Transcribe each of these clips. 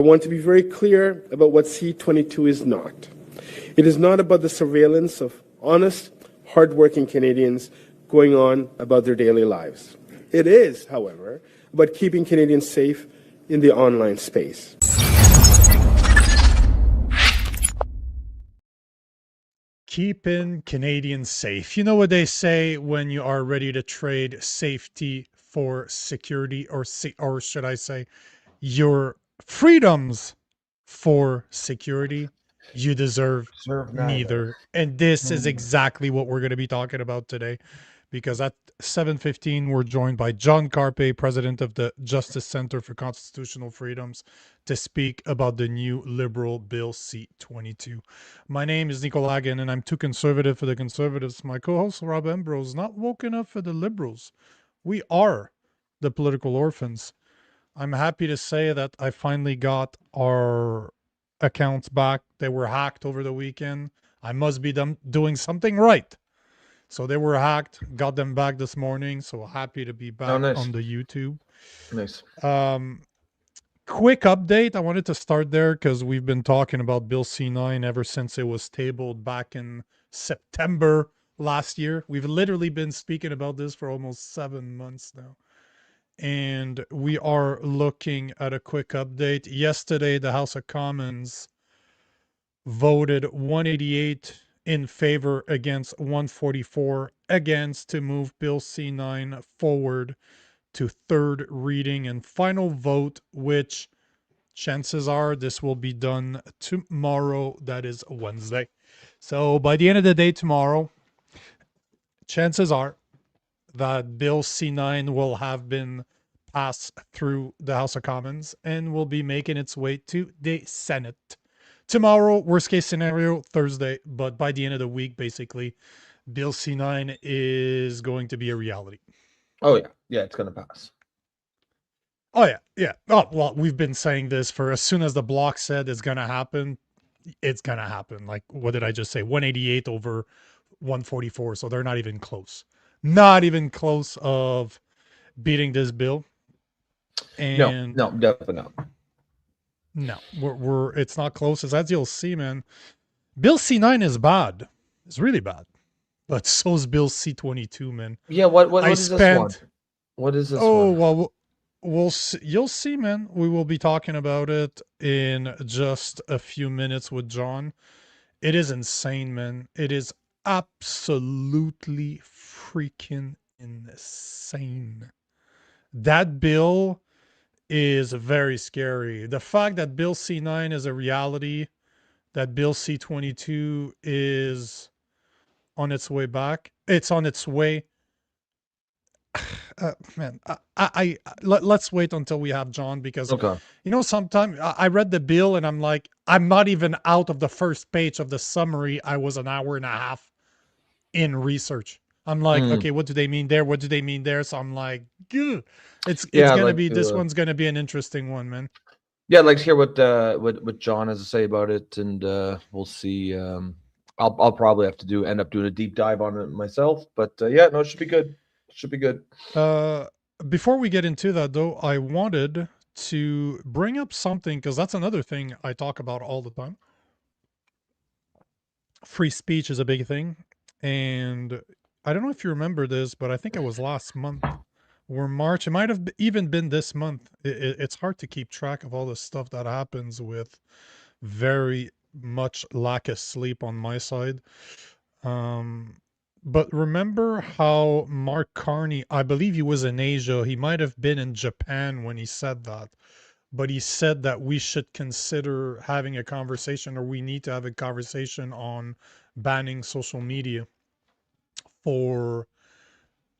I want to be very clear about what C-22 is not. It is not about the surveillance of honest, hardworking Canadians going on about their daily lives. It is, however, about keeping Canadians safe in the online space. Keeping Canadians safe. You know what they say when you are ready to trade safety for security, or should I say your freedoms for security? You deserve neither. And this is exactly what we're going to be talking about today, because at 7:15 we're joined by John Carpay, president of the Justice Center for Constitutional Freedoms, to speak about the new Liberal Bill C-22. My name is Nico Lagan, and I'm too conservative for the Conservatives. My co-host Rob Ambrose, not woken up for the Liberals. We are the political orphans. I'm happy to say that I finally got our accounts back. They were hacked over the weekend. I must be doing something right. So they were hacked, got them back this morning. So happy to be back on the YouTube. Nice. Quick update. I wanted to start there because we've been talking about Bill C9 ever since it was tabled back in September last year. We've literally been speaking about this for almost 7 months now. And we are looking at a quick update. Yesterday, the House of Commons voted 188 in favor against 144 against to move Bill C9 forward to third reading and final vote, which chances are this will be done tomorrow. That is Wednesday. So by the end of the day tomorrow, chances are that Bill C9 will have been passed through the House of Commons and will be making its way to the Senate. Tomorrow, worst case scenario, Thursday, but by the end of the week, basically, Bill C9 is going to be a reality. Oh, yeah. Yeah, it's going to pass. Oh, yeah. Yeah. Oh, well, we've been saying this for as soon as the block said it's going to happen, it's going to happen. Like, what did I just say? 188 over 144. So they're not even close. Not even close of beating this bill. And no, definitely not. No, it's not close. As you'll see, man, Bill C9 is bad. It's really bad. But so is Bill C-22, man. Yeah, what is this one? What is this one? Well, we'll see, you'll see, man. We will be talking about it in just a few minutes with John. It is insane, man. It is absolutely freaking insane. That bill is very scary. The fact that Bill C9 is a reality, that Bill C-22 is on its way back. It's on its way. Man, let's wait until we have John, because you know, sometimes I read the bill and I'm like, I'm not even out of the first page of the summary. I was an hour and a half in research. I'm like, okay, what do they mean there? What do they mean there? So I'm like, it's gonna be this one's gonna be an interesting one, man. Yeah, I'd like to hear what John has to say about it, and we'll see. I'll probably have to end up doing a deep dive on it myself, but yeah, no, it should be good. Should be good. Before we get into that, though, I wanted to bring up something, because that's another thing I talk about all the time. Free speech is a big thing, and I don't know if you remember this, but I think it was last month or March. It might have even been this month. It's hard to keep track of all the stuff that happens with very much lack of sleep on my side. But remember how Mark Carney, I believe he was in Asia. He might have been in Japan when he said that. But he said that we should consider having a conversation, or we need to have a conversation on banning social media for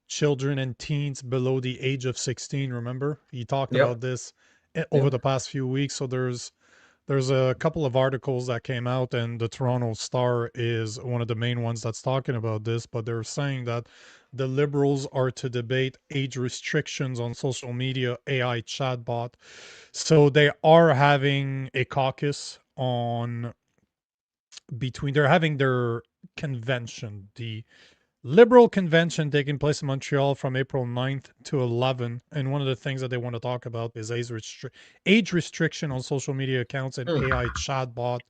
children and teens below the age of 16. Remember, he talked about this over the past few weeks. So there's a couple of articles that came out, and the Toronto Star is one of the main ones that's talking about this, but they're saying that the Liberals are to debate age restrictions on social media, AI chatbot. So they are having a caucus they're having their convention, the Liberal convention taking place in Montreal from April 9th to 11th. And one of the things that they want to talk about is age restriction on social media accounts and Mm. AI chatbot.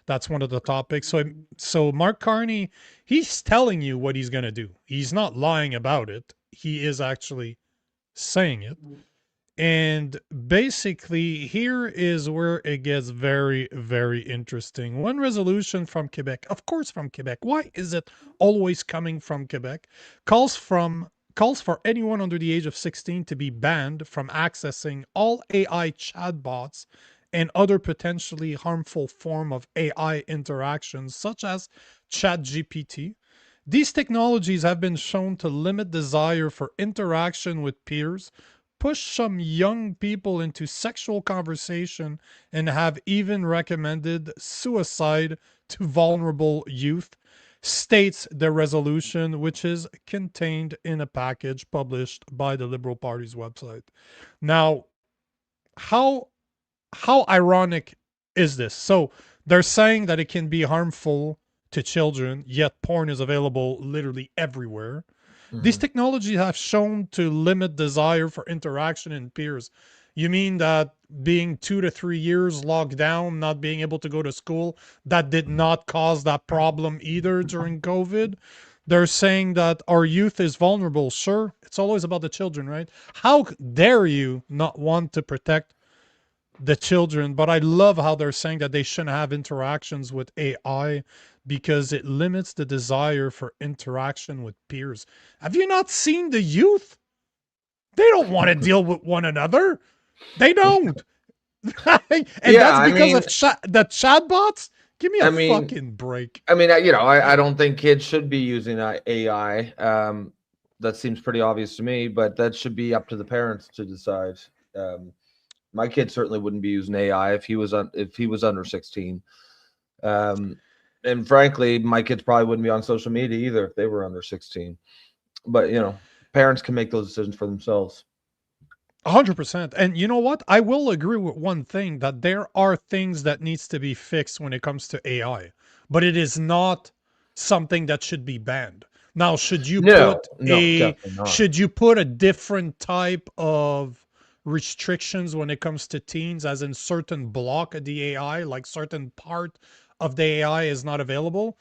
That's one of the topics. So Mark Carney, he's telling you what he's going to do. He's not lying about it. He is actually saying it. And basically, here is where it gets very, very interesting. One resolution from Quebec, of course, from Quebec. Why is it always coming from Quebec? Calls for anyone under the age of 16 to be banned from accessing all AI chatbots and other potentially harmful form of AI interactions, such as ChatGPT. These technologies have been shown to limit desire for interaction with peers, push some young people into sexual conversation, and have even recommended suicide to vulnerable youth, states the resolution, which is contained in a package published by the Liberal Party's website. Now, how ironic is this? So they're saying that it can be harmful to children, yet porn is available literally everywhere. These Mhm. technologies have shown to limit desire for interaction in peers. You mean that being 2 to 3 years locked down, not being able to go to school, that did not cause that problem either during COVID? They're saying that our youth is vulnerable. Sure, it's always about the children, right? How dare you not want to protect the children? But I love how they're saying that they shouldn't have interactions with AI because it limits the desire for interaction with peers. Have you not seen the youth? They don't want to deal with one another. They don't. And Yeah, that's because of the chatbots. Give me a I mean, fucking break. I don't think kids should be using AI. That seems pretty obvious to me, but that should be up to the parents to decide. Um, my kid certainly wouldn't be using AI if he was under 16. Um, and frankly, my kids probably wouldn't be on social media either if they were under 16. But parents can make those decisions for themselves. 100%. And you know what? I will agree with one thing, that there are things that needs to be fixed when it comes to AI, but it is not something that should be banned. Now, No, no, definitely not. should you put a different type of restrictions when it comes to teens, as in certain block of the AI, like certain part of the AI is not available?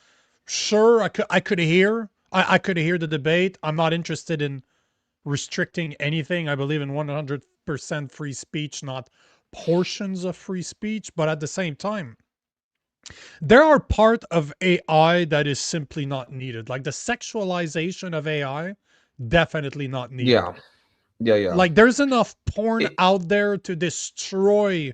Sure, I could hear the debate. I'm not interested in restricting anything. I believe in 100% free speech, not portions of free speech. But at the same time, there are part of AI that is simply not needed. Like the sexualization of AI, definitely not needed. Yeah, yeah. Like there's enough porn It, out there to destroy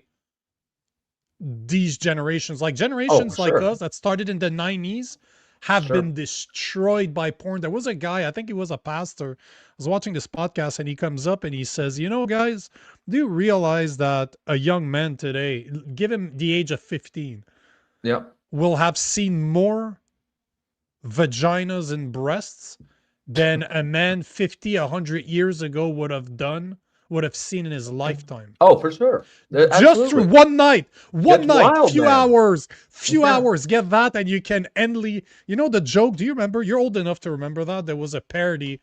these generations. Like oh, for generations like sure, us that started in the 90s have sure. been destroyed by porn. There was a guy, I think he was a pastor. I was watching this podcast and he comes up and he says, "You know, guys, do you realize that a young man today, give him the age of 15, Yep. will have seen more vaginas and breasts than a man 50, 100 years ago would have seen in his lifetime?" Oh, for sure. Just through Absolutely. one It's night, wild, man. few Yeah. hours, get that, and you can endly, you know, the joke. Do you remember? You're old enough to remember that. There was a parody.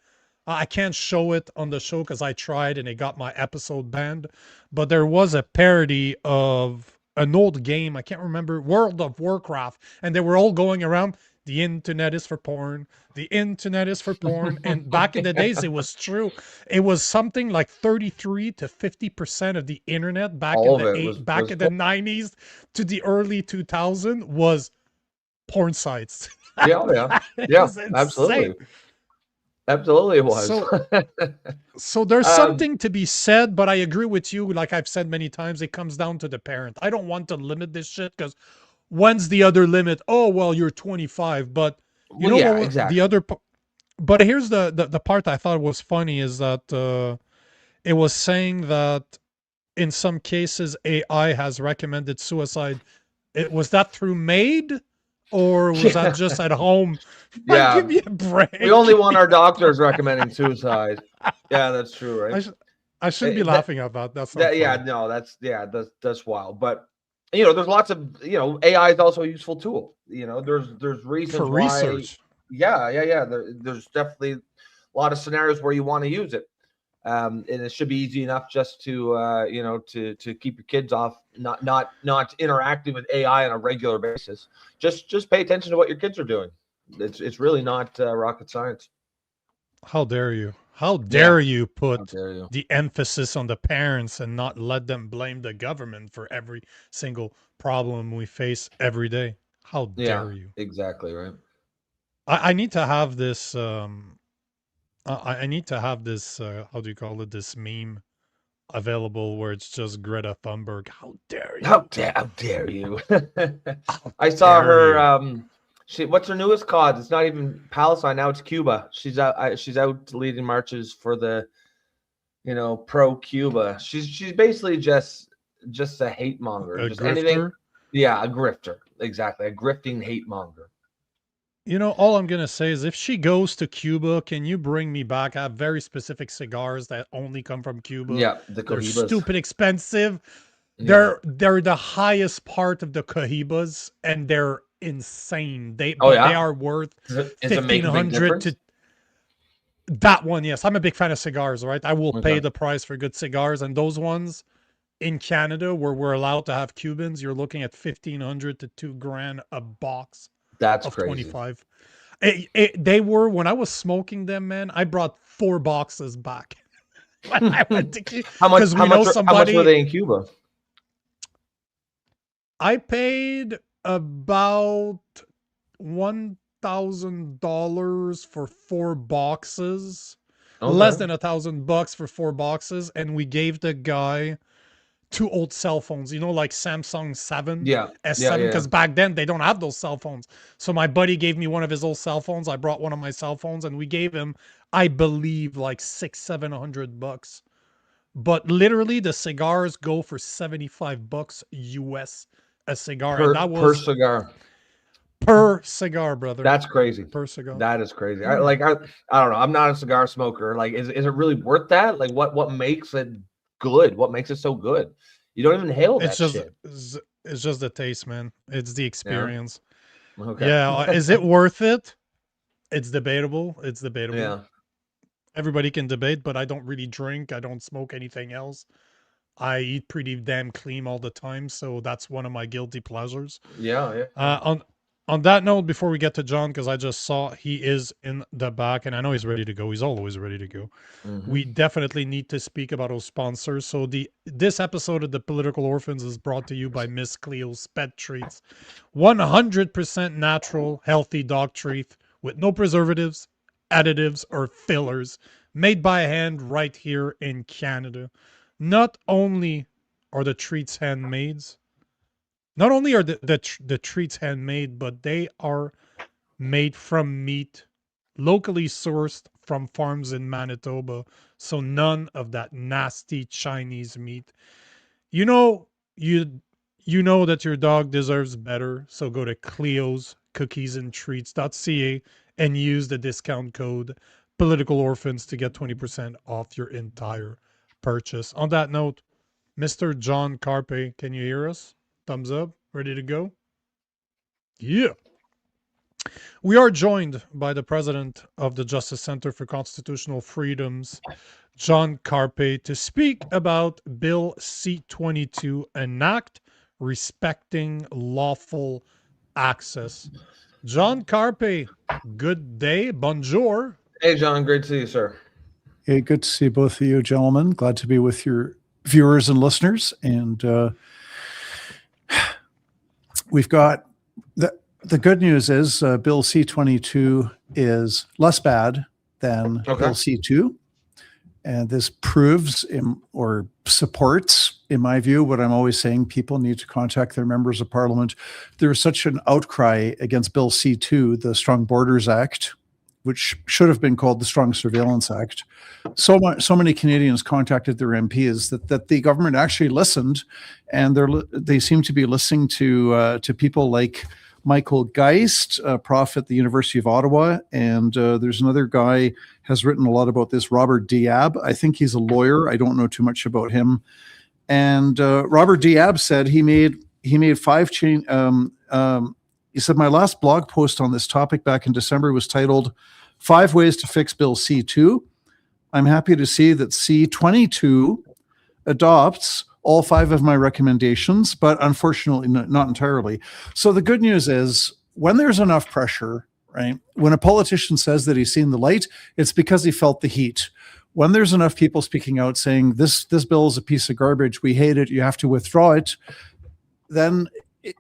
I can't show it on the show because I tried and it got my episode banned. But there was a parody of an old game. I can't remember, World of Warcraft. And they were all going around. The internet is for porn. The internet is for porn. And back in the days, it was true. It was something like 33 to 50% of the internet All of it was back in the 90s to the early 2000 was porn sites. yeah, oh, yeah. It Yeah, was insane. absolutely. Absolutely it was. So so there's um something to be said, but I agree with you. Like I've said many times, it comes down to the parent. I don't want to limit this shit because when's the other limit? Oh, well, you're 25. But you well, know yeah, what? The exactly. other, but here's the part I thought was funny is that it was saying that in some cases AI has recommended suicide. It was that through maid or was that Yeah. just at home? Like, give Yeah. me a We only break. want our doctors recommending suicide. Yeah, that's true, right? I, sh- I shouldn't be That laughing at that. That's not yeah, funny. no, that's wild. But there's lots of AI is also a useful tool. There's For reasons why research. Yeah. There's definitely a lot of scenarios where you want to use it. And it should be easy enough just to to keep your kids off, not interacting with AI on a regular basis. Just pay attention to what your kids are doing. It's really not rocket science. How dare you? How Yeah. dare you How put dare you? the emphasis on the parents and not let them blame the government for every single problem we face every day? How Yeah, dare you? exactly right. I need to have this. I need to have this. How do you call it? This meme available where it's just Greta Thunberg. How dare you? How dare you? How I saw dare her. you? What's her newest cause? It's not even Palestine now. It's Cuba. She's out. She's out leading marches for the, pro Cuba. She's basically just a hate monger. A Just anything. grifter. Yeah, a grifter. Exactly, a grifting hate monger. All I'm gonna say is if she goes to Cuba, can you bring me back? I have very specific cigars that only come from Cuba. Yeah, the They're Cohibas. stupid expensive. Yeah. They're the highest part of the Cohibas, and they're insane. They yeah? are worth Does it make a big 1,500 difference? to that one. Yes, I'm a big fan of cigars. Right, I will pay Okay. the price for good cigars, and those ones in Canada, where we're allowed to have Cubans, you're looking at 1,500 to $2,000 a box That's of crazy. 25. They were, when I was smoking them, man, I brought 4 boxes back. When I went to Cuba. How much? How much were they in Cuba? I paid about $1,000 for 4 boxes. Okay. Less than $1,000 for 4 boxes, and we gave the guy 2 old cell phones, like Samsung 7, Yeah. S7, because back then they don't have those cell phones. So my buddy gave me one of his old cell phones. I brought one of my cell phones, and we gave him, I believe, like $600-700. But literally, the cigars go for $75 US a cigar, and that Per was cigar. per cigar, brother. That's crazy. Per cigar. That is crazy. I don't know. I'm not a cigar smoker. Like, is it really worth that? Like, what makes it good? What makes it so good? You don't even inhale that shit. It's just the taste, man. It's the experience. Okay. Yeah. Is it worth it? It's debatable. Yeah. Everybody can debate, but I don't really drink. I don't smoke anything else. I eat pretty damn clean all the time, so that's one of my guilty pleasures. Yeah. On that note, before we get to John, because I just saw he is in the back, and I know he's ready to go. He's always ready to go. We definitely need to speak about our sponsors. So this episode of the Political Orphans is brought to you by Miss Cleo's Pet Treats, 100% natural, healthy dog treat with no preservatives, additives, or fillers, made by hand right here in Canada. Not only are the treats handmade, the treats handmade, but they are made from meat locally sourced from farms in Manitoba. So none of that nasty Chinese meat. You know that your dog deserves better. So go to Cleo's cookiesandtreats.ca and use the discount code Political Orphans to get 20% off your entire purchase. On that note, Mr. John Carpay, can you hear us? Thumbs up. Ready to go? Yeah. We are joined by the president of the Justice Center for Constitutional Freedoms, John Carpay, to speak about Bill C-22, an act respecting lawful access. John Carpay, good day. Bonjour. Hey, John. Great to see you, sir. Hey, good to see both of you, gentlemen. Glad to be with your viewers and listeners. And we've got the good news is Bill C-22 is less bad than Bill C-2. And this proves or supports, in my view, what I'm always saying: people need to contact their members of parliament. There is such an outcry against Bill C-2, the Strong Borders Act, which should have been called the Strong Surveillance Act. So many Canadians contacted their MPs that the government actually listened, and they seem to be listening to people like Michael Geist, a prof at the University of Ottawa, and there's another guy has written a lot about this, Robert Diab. I think he's a lawyer. I don't know too much about him. And Robert Diab said he made 5 He said, my last blog post on this topic back in December was titled 5 Ways to Fix Bill C2. I'm happy to see that C22 adopts all 5 of my recommendations, but unfortunately not entirely. So the good news is when there's enough pressure, right? When a politician says that he's seen the light, it's because he felt the heat. When there's enough people speaking out saying this bill is a piece of garbage, we hate it, you have to withdraw it, then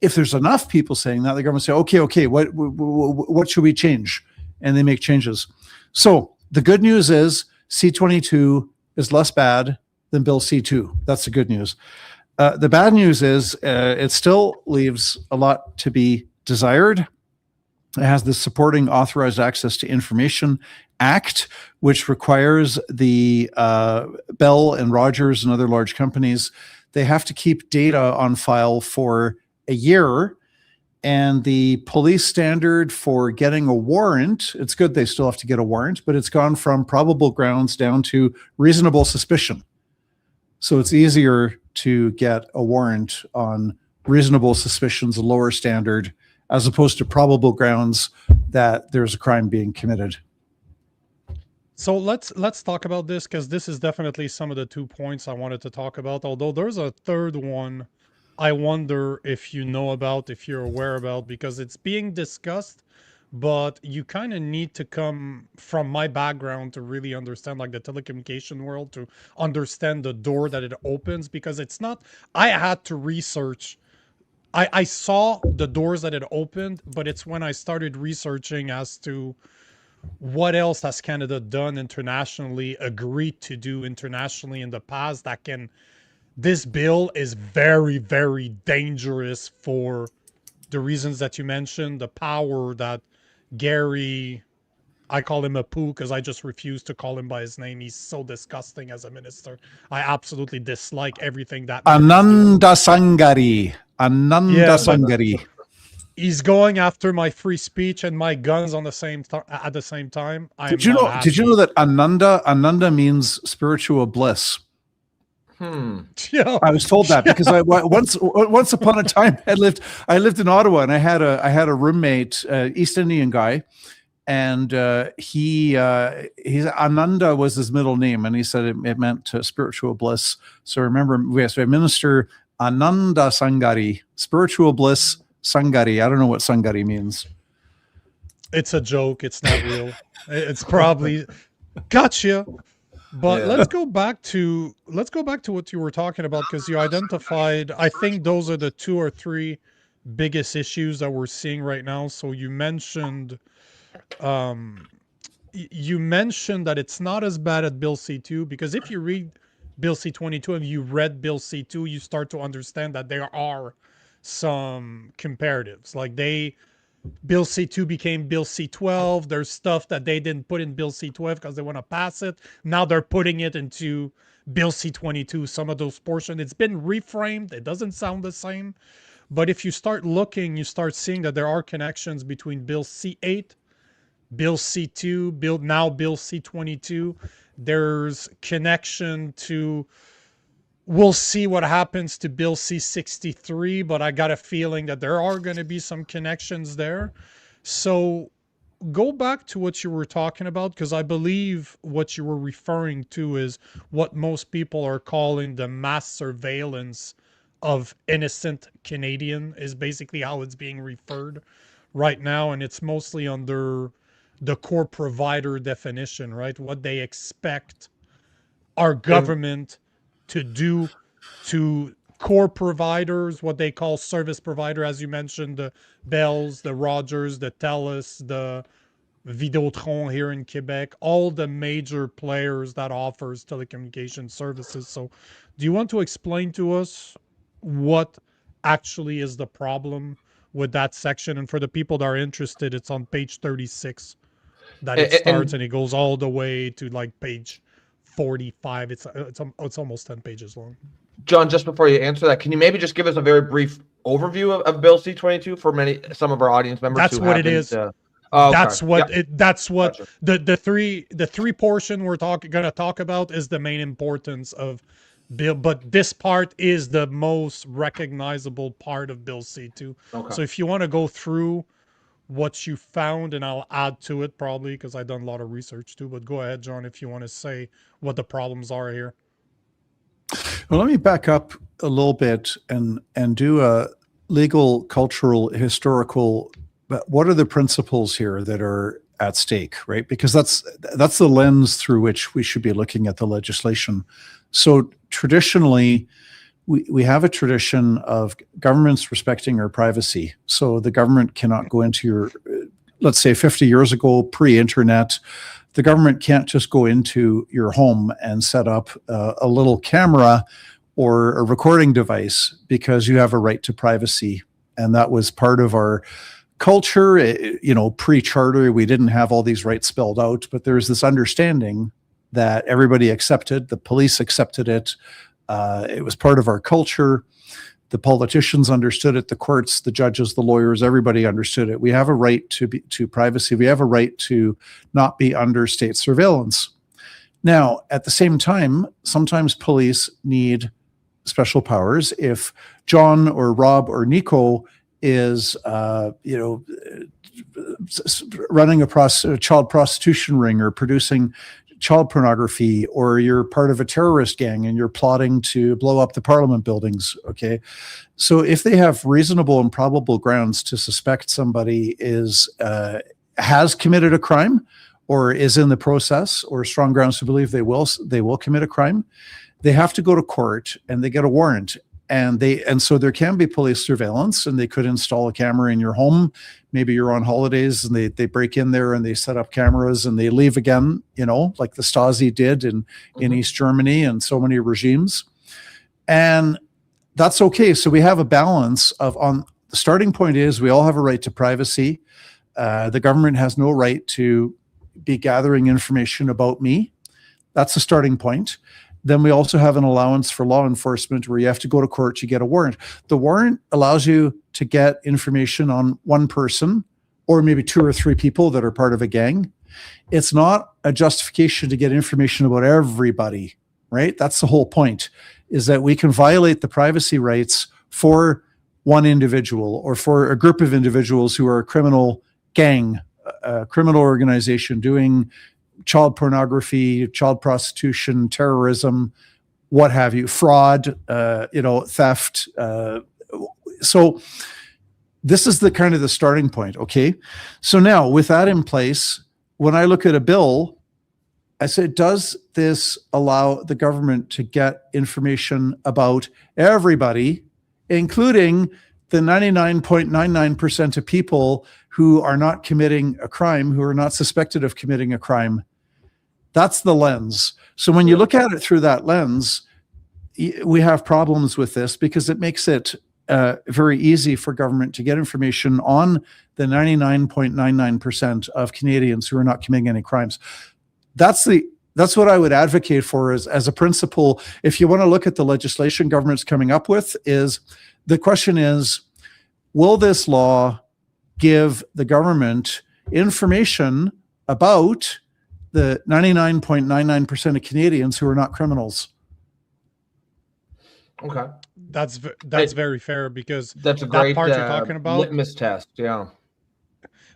if there's enough people saying that, the government say, okay, what should we change? And they make changes. So the good news is C22 is less bad than Bill C2. That's the good news. The bad news is it still leaves a lot to be desired. It has the Supporting Authorized Access to Information Act, which requires the Bell and Rogers and other large companies, they have to keep data on file for a year. And the police standard for getting a warrant, it's good they still have to get a warrant, but it's gone from probable grounds down to reasonable suspicion. So it's easier to get a warrant on reasonable suspicions, a lower standard, as opposed to probable grounds that there's a crime being committed. So let's talk about this, because this is definitely some of the 2 points I wanted to talk about, although there's a third one I wonder if you know about, if you're aware about, because it's being discussed, but you kind of need to come from my background to really understand like the telecommunication world, to understand the door that it opens, because it's not, I had to research, I saw the doors that it opened, but it's when I started researching as to what else has Canada done internationally, agreed to do internationally in the past that can, this bill is very, very dangerous for the reasons that you mentioned, the power that Gary, I call him a poo because I just refuse to call him by his name. He's so disgusting as a minister. I absolutely dislike everything that Ananda Sangari. Sangari. He's going after my free speech and my guns on the same at the same time. Did you know that Ananda means spiritual bliss? Yeah. I was told that because I once upon a time I lived in Ottawa, and I had a roommate, East Indian guy, and he's Ananda was his middle name, and he said it meant spiritual bliss. So remember, we have Minister Ananda Sangari, spiritual bliss Sangari. I don't know what Sangari means. It's a joke. It's not real. It's probably gotcha. But let's go back to what you were talking about, because you identified, I think those are the 2 or 3 biggest issues that we're seeing right now. So you mentioned that it's not as bad at Bill C2, because if you read Bill C22 and you read Bill C2, you start to understand that there are some comparatives. Like Bill C2 became Bill C12. There's stuff that they didn't put in Bill C12 because they want to pass it. Now they're putting it into Bill C22. Some of those portions, it's been reframed. It doesn't sound the same. But if you start looking, you start seeing that there are connections between Bill C8, Bill C2, Bill C22. There's connection to, we'll see what happens to Bill C63, but I got a feeling that there are going to be some connections there. So go back to what you were talking about, because I believe what you were referring to is what most people are calling the mass surveillance of innocent Canadian, is basically how it's being referred right now. And it's mostly under the core provider definition, right? What they expect our government to do to core providers, what they call service provider, as you mentioned, the Bells, the Rogers, the Telus, the Videotron here in Quebec, all the major players that offers telecommunication services. So do you want to explain to us what actually is the problem with that section? And for the people that are interested, it's on page 36 that it starts, and it goes all the way to like page 45. It's almost 10 pages long. John, just before you answer that, can you maybe just give us a very brief overview of Bill C22 for some of our audience members? That's what it is. That's what gotcha. the three portion we're going to talk about is the main importance of Bill, but this part is the most recognizable part of Bill C2. Okay. So if you want to go through what you found, and I'll add to it probably because I've done a lot of research too, but go ahead, John, if you want to say what the problems are here. Well, let me back up a little bit and do a legal, cultural, historical. What are the principles here that are at stake, right? Because that's the lens through which we should be looking at the legislation. So traditionally, we have a tradition of governments respecting our privacy. So the government cannot go into your, let's say 50 years ago, pre-internet, the government can't just go into your home and set up a little camera or a recording device because you have a right to privacy. And that was part of our culture, you know, pre-charter. We didn't have all these rights spelled out, but there's this understanding that everybody accepted, the police accepted it. It was part of our culture. The politicians understood it, the courts, the judges, the lawyers, everybody understood it. We have a right to privacy. We have a right to not be under state surveillance. Now, at the same time, sometimes police need special powers. If John or Rob or Nico is, you know, running a child prostitution ring or producing child pornography, or you're part of a terrorist gang and you're plotting to blow up the parliament buildings, okay? So if they have reasonable and probable grounds to suspect somebody has committed a crime or is in the process, or strong grounds to believe they will commit a crime, they have to go to court and they get a warrant. And so there can be police surveillance, and they could install a camera in your home. Maybe you're on holidays and they break in there and they set up cameras and they leave again, you know, like the Stasi did in East Germany and so many regimes. And that's okay. So we have a balance of, on the starting point is we all have a right to privacy. The government has no right to be gathering information about me. That's the starting point. Then we also have an allowance for law enforcement where you have to go to court, you get a warrant. The warrant allows you to get information on one person or maybe two or three people that are part of a gang. It's not a justification to get information about everybody, right? That's the whole point, is that we can violate the privacy rights for one individual or for a group of individuals who are a criminal gang, a criminal organization doing child pornography, child prostitution, terrorism, what have you, fraud, you know, theft. So this is the kind of the starting point. Okay. So now with that in place, when I look at a bill, I said, does this allow the government to get information about everybody, including the 99.99% of people who are not committing a crime, who are not suspected of committing a crime? That's the lens. So when you look at it through that lens, we have problems with this because it makes it very easy for government to get information on the 99.99% of Canadians who are not committing any crimes. That's what I would advocate for as a principle. If you want to look at the legislation government's coming up with, is the question is, will this law give the government information about the 99.99% of Canadians who are not criminals? Okay. That's very fair, because that's a great part you're talking about, litmus test. Yeah.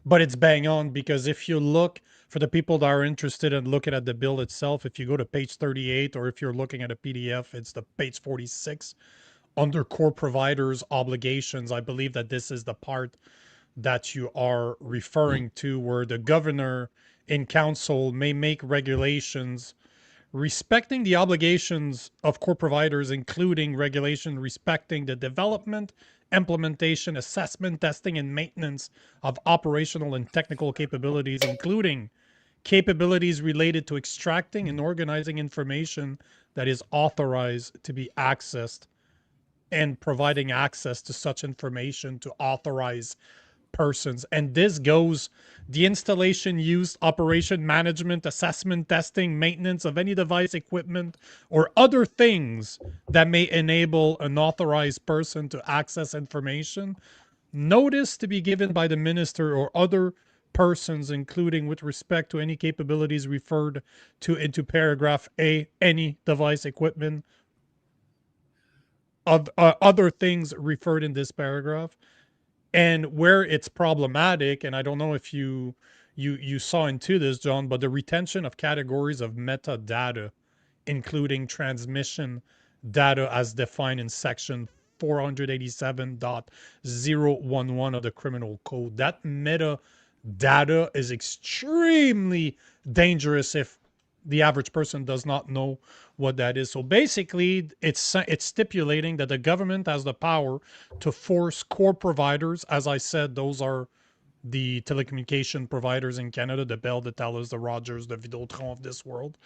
But it's bang on, because if you look, for the people that are interested in looking at the bill itself, if you go to page 38, or if you're looking at a PDF, it's the page 46 under core providers obligations. I believe that this is the part that you are referring to, where the governor in council may make regulations respecting the obligations of core providers, including regulation respecting the development, implementation, assessment, testing, and maintenance of operational and technical capabilities, including capabilities related to extracting and organizing information that is authorized to be accessed, and providing access to such information to authorized persons. And this goes the installation, use, operation, management, assessment, testing, maintenance of any device, equipment, or other things that may enable an authorized person to access information. Notice to be given by the minister or other persons, including with respect to any capabilities referred to into paragraph A, any device, equipment, of other things referred in this paragraph. And where it's problematic, and I don't know if you saw into this, John, but the retention of categories of metadata, including transmission data as defined in section 487.011 of the criminal code. That metadata is extremely dangerous if the average person does not know what that is. So basically, it's stipulating that the government has the power to force core providers, as I said, those are the telecommunication providers in Canada, the Bell, the Telus, the Rogers, the Videotron of this world,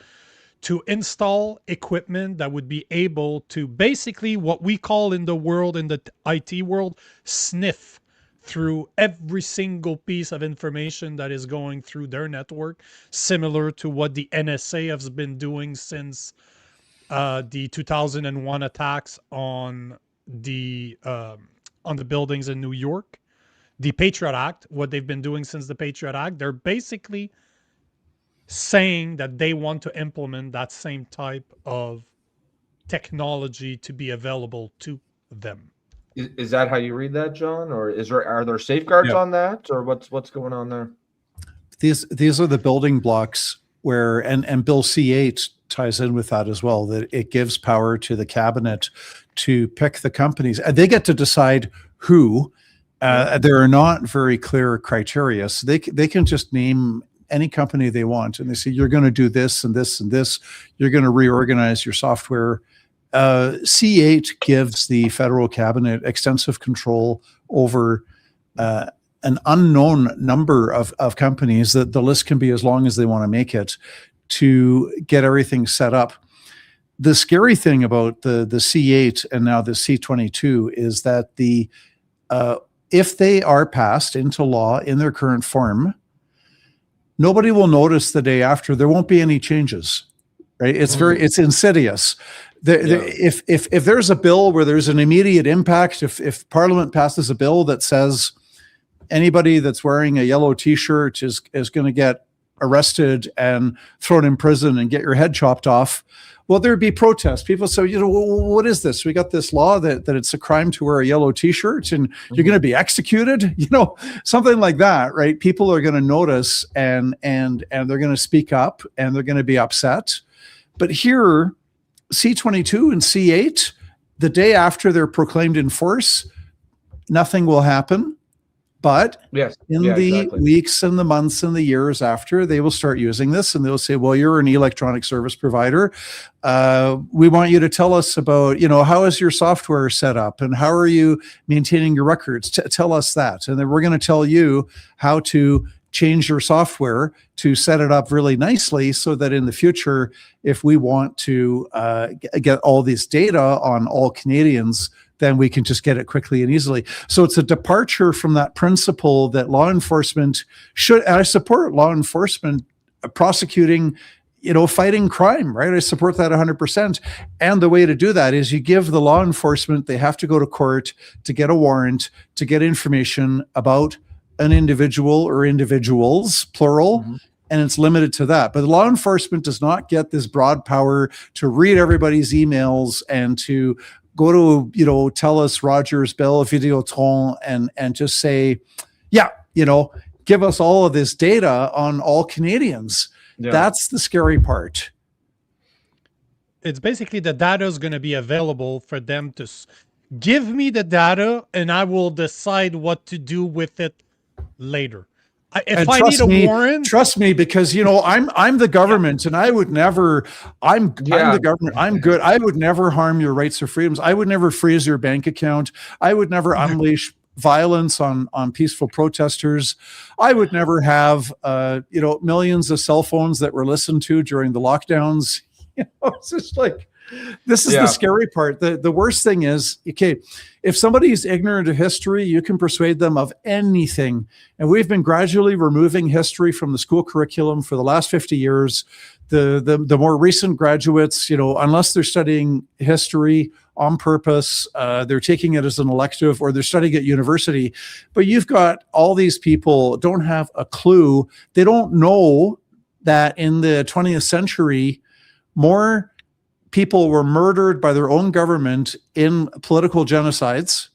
to install equipment that would be able to basically what we call in the world, in the IT world, sniff through every single piece of information that is going through their network, similar to what the NSA has been doing since the 2001 attacks on the buildings in New York. The Patriot Act, what they've been doing since the Patriot Act, they're basically saying that they want to implement that same type of technology to be available to them. Is that how you read that, John? Or are there safeguards on that? Or what's going on there? These are the building blocks where, and Bill C8 ties in with that as well, that it gives power to the cabinet to pick the companies. And they get to decide who. There are not very clear criteria. So they can just name any company they want. And they say, you're going to do this and this and this. You're going to reorganize your software. C8 gives the federal cabinet extensive control over an unknown number of companies. That the list can be as long as they want to make it, to get everything set up. The scary thing about the C8 and now the C22 is that if they are passed into law in their current form, nobody will notice the day after. There won't be any changes, right? It's insidious. If there's a bill where there's an immediate impact, if Parliament passes a bill that says anybody that's wearing a yellow T-shirt is going to get arrested and thrown in prison and get your head chopped off, well, there'd be protests. People say, what is this? We got this law that it's a crime to wear a yellow T-shirt and you're going to be executed, something like that, right? People are going to notice and they're going to speak up and they're going to be upset. But here, C22 and C8, the day after they're proclaimed in force, nothing will happen. But the weeks and the months and the years after, they will start using this and they'll say, well, you're an electronic service provider. We want you to tell us about, how is your software set up and how are you maintaining your records? Tell us that. And then we're going to tell you how to change your software to set it up really nicely so that in the future, if we want to get all this data on all Canadians, then we can just get it quickly and easily. So it's a departure from that principle that law enforcement should, and I support law enforcement prosecuting, fighting crime, right? I support that 100%. And the way to do that is you give the law enforcement, they have to go to court to get a warrant, to get information about an individual or individuals, plural, and it's limited to that. But law enforcement does not get this broad power to read everybody's emails and to go to, Telus, Rogers, Bell, Videotron, and just say, give us all of this data on all Canadians. Yeah. That's the scary part. It's basically the data is going to be available for them to give me the data and I will decide what to do with it later. If I need a warrant, trust me, because I'm the government, and I would never. I'm the government. I'm good. I would never harm your rights or freedoms. I would never freeze your bank account. I would never unleash violence on peaceful protesters. I would never have millions of cell phones that were listened to during the lockdowns. It's just like. This is the scary part. The worst thing is, okay, if somebody is ignorant of history, you can persuade them of anything. And we've been gradually removing history from the school curriculum for the last 50 years. The more recent graduates, unless they're studying history on purpose, they're taking it as an elective or they're studying at university. But you've got all these people don't have a clue. They don't know that in the 20th century, more people were murdered by their own government in political genocides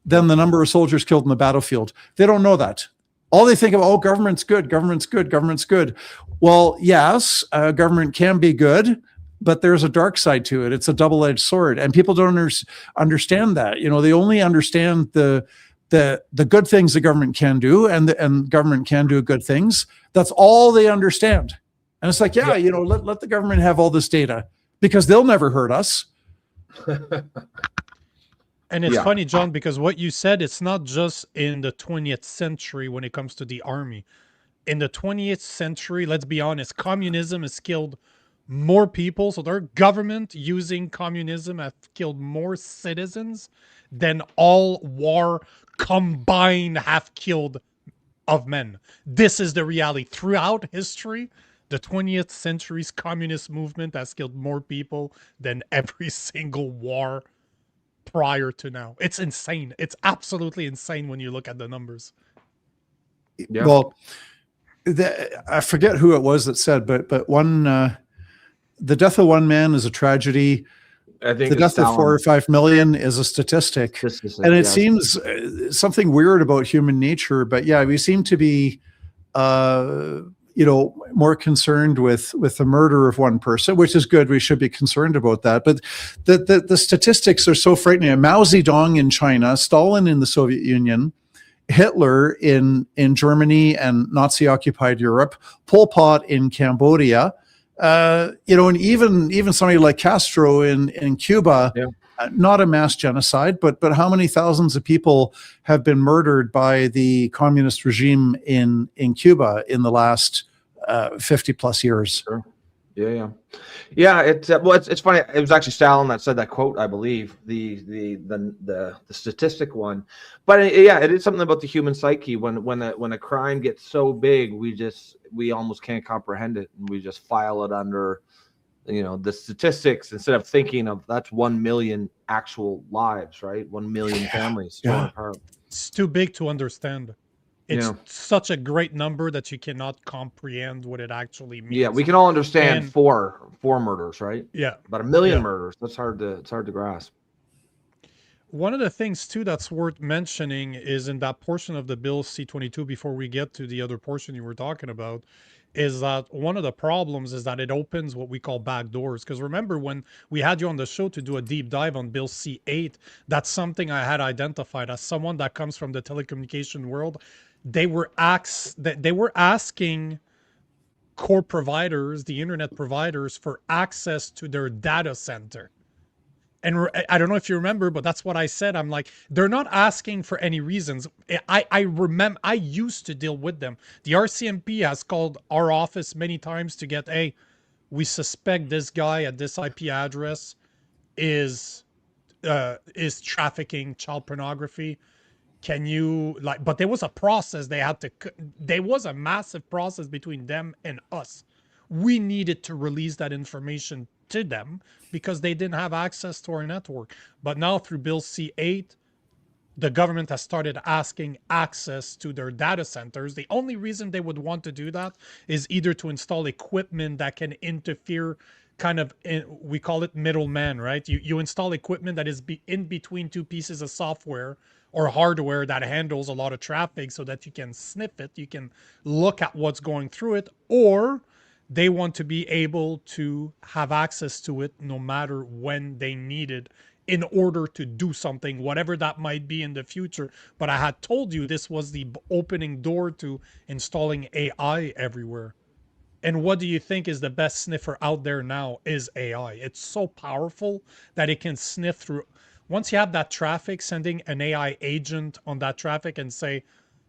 than the number of soldiers killed in the battlefield. They don't know that. All they think of, oh, government's good, government's good, government's good. Well, yes, government can be good, but there's a dark side to it. It's a double-edged sword, and people don't understand that. You know, they only understand the good things the government can do, and government can do good things. That's all they understand. And it's like, yeah, you know, let the government have all this data because they'll never hurt us. And it's funny, John, because what you said, it's not just in the 20th century when it comes to the army. In the 20th century, let's be honest, communism has killed more people. So their government using communism have killed more citizens than all war combined have killed of men. This is the reality. Throughout history, the 20th century's communist movement has killed more people than every single war prior to now. It's insane. It's absolutely insane when you look at the numbers. Yeah. Well, I forget who it was that said, but one, the death of one man is a tragedy. I think the death of 4 or 5 million is a statistic. And it seems something weird about human nature, but yeah, we seem to be, you know, more concerned with the murder of one person, which is good. We should be concerned about that. But the statistics are so frightening. Mao Zedong in China, Stalin in the Soviet Union, Hitler in Germany and Nazi-occupied Europe, Pol Pot in Cambodia, you know, and even somebody like Castro in Cuba. Yeah. Not a mass genocide, but how many thousands of people have been murdered by the communist regime in Cuba in the last 50 plus years? Sure. Yeah. It's funny. It was actually Stalin that said that quote, I believe, the statistic one. But it is something about the human psyche. When a crime gets so big, we almost can't comprehend it, and we just file it under, you know, the statistics instead of thinking of that's 1 million actual lives, right? 1 million families torn apart. It's too big to understand. It's such a great number that you cannot comprehend what it actually means. Yeah, we can all understand four murders, right? Yeah, but 1 million murders, it's hard to grasp. One of the things too that's worth mentioning is in that portion of the bill C-22, before we get to the other portion you were talking about, is that one of the problems is that it opens what we call back doors. Because remember, when we had you on the show to do a deep dive on Bill C-8, that's something I had identified as someone that comes from the telecommunication world. They were asking core providers, the internet providers, for access to their data center. And I don't know if you remember, but that's what I said. I'm like, they're not asking for any reasons. I remember I used to deal with them. The RCMP has called our office many times to get, hey, we suspect this guy at this IP address is trafficking child pornography. Can you, like, but there was a process there was a massive process between them and us. We needed to release that information to them because they didn't have access to our network. But now through Bill C-8, the government has started asking access to their data centers. The only reason they would want to do that is either to install equipment that can interfere, kind of, we call it middleman, right? You install equipment that is in between two pieces of software or hardware that handles a lot of traffic so that you can sniff it, you can look at what's going through it, or they want to be able to have access to it no matter when they need it in order to do something, whatever that might be in the future. But I had told you this was the opening door to installing AI everywhere. And what do you think is the best sniffer out there now is AI. It's so powerful that it can sniff through. Once you have that traffic, sending an AI agent on that traffic and say,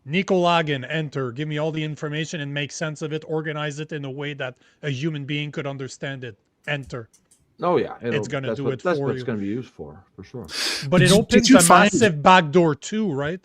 Nico Lagan, enter, give me all the information and make sense of it, organize it in a way that a human being could understand it, enter. Oh yeah, it's going to do it for you. That's what it's going to be used for sure. But it opens a massive backdoor too, right?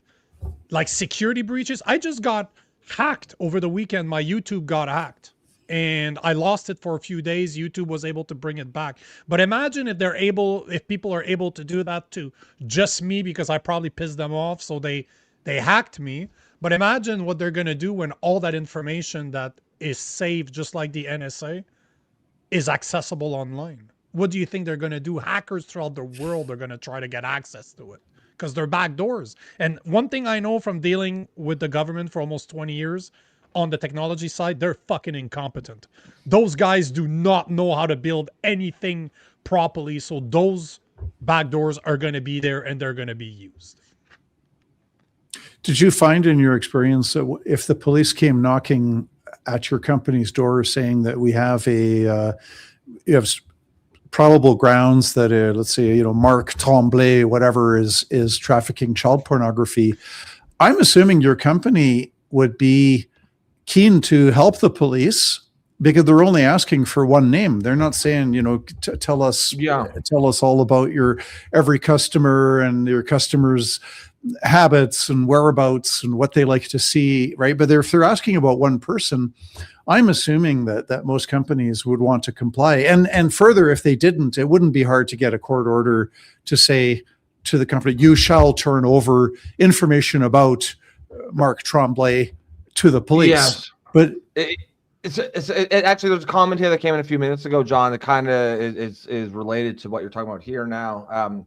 Like security breaches. I just got hacked over the weekend. My YouTube got hacked and I lost it for a few days. YouTube was able to bring it back. But imagine if people are able to do that to just me, because I probably pissed them off. So they hacked me. But imagine what they're going to do when all that information that is saved, just like the NSA, is accessible online. what do you think they're going to do? Hackers throughout the world are going to try to get access to it because they're backdoors. And one thing I know from dealing with the government for almost 20 years on the technology side, they're fucking incompetent. Those guys do not know how to build anything properly. So those backdoors are going to be there and they're going to be used. Did you find in your experience that if the police came knocking at your company's door saying that we have you have probable grounds that let's say, Marc Tremblay, whatever, is trafficking child pornography, I'm assuming your company would be keen to help the police because they're only asking for one name. They're not saying, tell us all about your every customer and your customers' habits and whereabouts and what they like to see, right? But if they're asking about one person, I'm assuming that most companies would want to comply. And further, if they didn't, it wouldn't be hard to get a court order to say to the company, you shall turn over information about Marc Tremblay to the police. Yes. But actually, there's a comment here that came in a few minutes ago, John, that kind of is related to what you're talking about here now.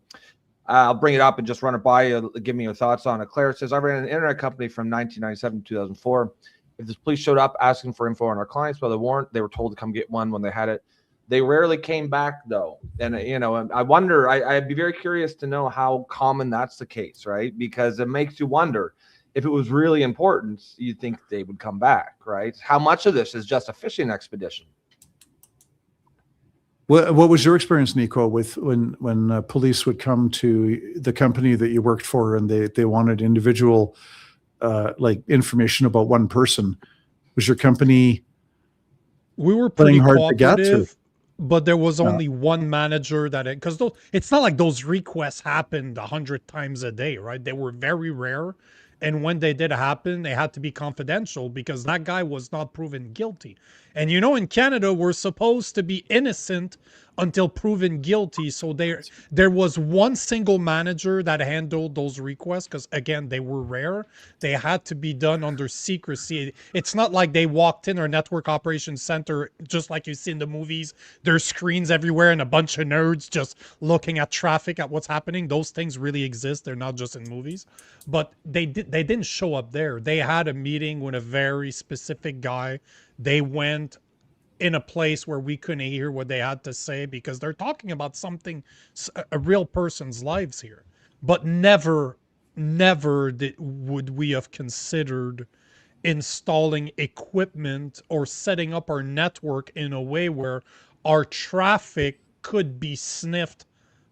I'll bring it up and just run it by you. Give me your thoughts on it. Claire says, I ran an internet company from 1997 to 2004. If the police showed up asking for info on our clients by the warrant, they were told to come get one when they had it. They rarely came back, though. And, I wonder, I'd be very curious to know how common that's the case, right? Because it makes you wonder, if it was really important, you'd think they would come back, right? How much of this is just a fishing expedition? What was your experience, Nico, with when police would come to the company that you worked for and they wanted individual information about one person? Was your company we were pretty hard to cooperative, get, but there was only one manager because it's not like those requests happened 100 times a day, right? They were very rare. And when they did happen, they had to be confidential because that guy was not proven guilty. And in Canada, we're supposed to be innocent until proven guilty. So there was one single manager that handled those requests because, again, they were rare. They had to be done under secrecy. It's not like they walked in our network operations center, just like you see in the movies. There's screens everywhere and a bunch of nerds just looking at traffic, at what's happening. Those things really exist. They're not just in movies. But they didn't show up there. They had a meeting with a very specific guy. They went in a place where we couldn't hear what they had to say because they're talking about something, a real person's lives here. But never would we have considered installing equipment or setting up our network in a way where our traffic could be sniffed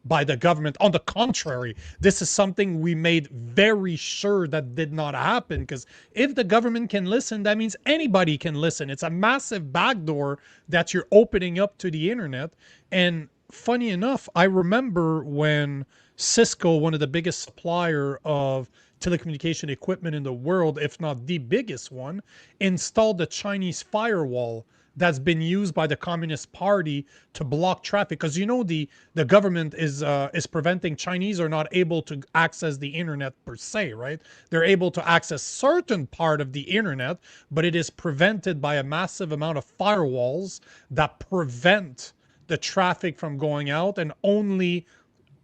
by the government. On the contrary, this is something we made very sure that did not happen, because if the government can listen, that means anybody can listen. It's a massive backdoor that you're opening up to the internet. And funny enough, I remember when Cisco, one of the biggest supplier of telecommunication equipment in the world, if not the biggest one, installed a Chinese firewall that's been used by the Communist Party to block traffic. Because the government is preventing Chinese are not able to access the internet per se, right? They're able to access certain part of the internet, but it is prevented by a massive amount of firewalls that prevent the traffic from going out, and only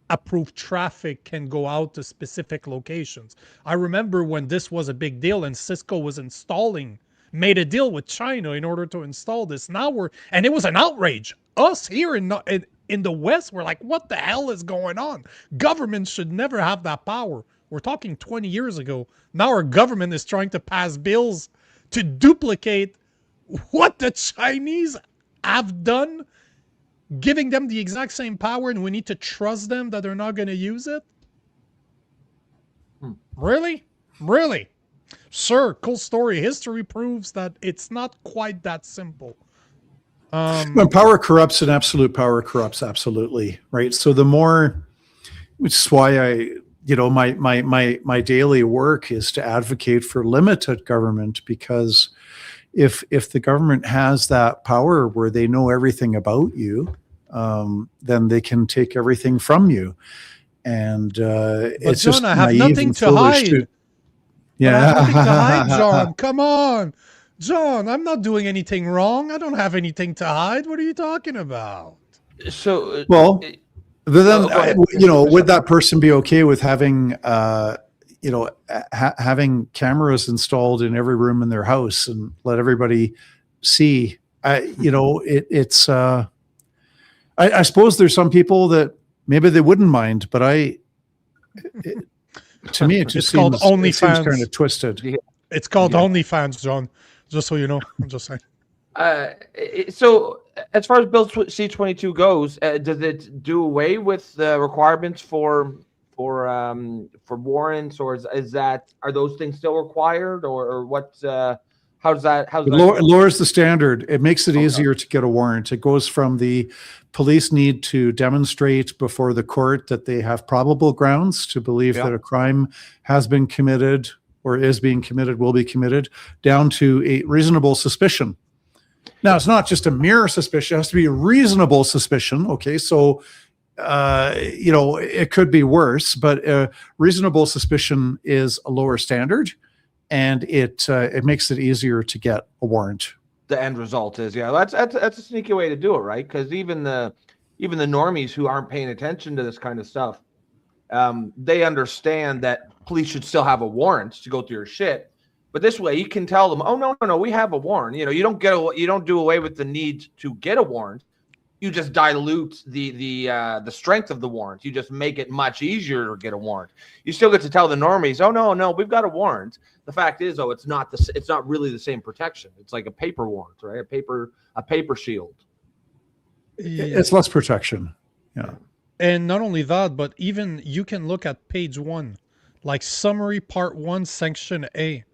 approved traffic can go out to specific locations. I remember when this was a big deal and Cisco was made a deal with China in order to install this. And it was an outrage. Us here in the West, we're like, what the hell is going on? Government should never have that power. We're talking 20 years ago. Now our government is trying to pass bills to duplicate what the Chinese have done, giving them the exact same power, and we need to trust them that they're not going to use it? Really? Really? Sure, cool story. History proves that it's not quite that simple. When power corrupts and absolute power corrupts absolutely, right? So the more, which is why my daily work is to advocate for limited government, because if the government has that power where they know everything about you, then they can take everything from you. And it's John, just I have naive nothing and to foolish hide. Yeah. I have nothing to hide, John. Come on. John, I'm not doing anything wrong. I don't have anything to hide. What are you talking about? So, Well, but then, go ahead. would that person be okay with having, having cameras installed in every room in their house and let everybody see? I suppose there's some people that maybe they wouldn't mind, but to me, it just called seems OnlyFans. kind of twisted. It's called OnlyFans, John. Just so you know, I'm just saying. So, as far as Bill C-22 goes, does it do away with the requirements for warrants, or are those things still required, or what? How's that? It lowers the standard. It makes it easier to get a warrant. It goes from the police need to demonstrate before the court that they have probable grounds to believe that a crime has been committed or is being committed, will be committed, down to a reasonable suspicion. Now, it's not just a mere suspicion. It has to be a reasonable suspicion. Okay, so, it could be worse, but reasonable suspicion is a lower standard, and it makes it easier to get a warrant. The end result is, that's a sneaky way to do it, right? Because even the normies who aren't paying attention to this kind of stuff, they understand that police should still have a warrant to go through your shit. But this way, you can tell them, "Oh no, we have a warrant." You don't do away with the need to get a warrant. You just dilute the strength of the warrant. You just make it much easier to get a warrant. You still get to tell the normies, "Oh no, we've got a warrant." The fact is, though, it's not really the same protection. It's like a paper warrant, right? A paper shield. It's less protection. Yeah. And not only that, but even you can look at page 1, like summary part 1, section A.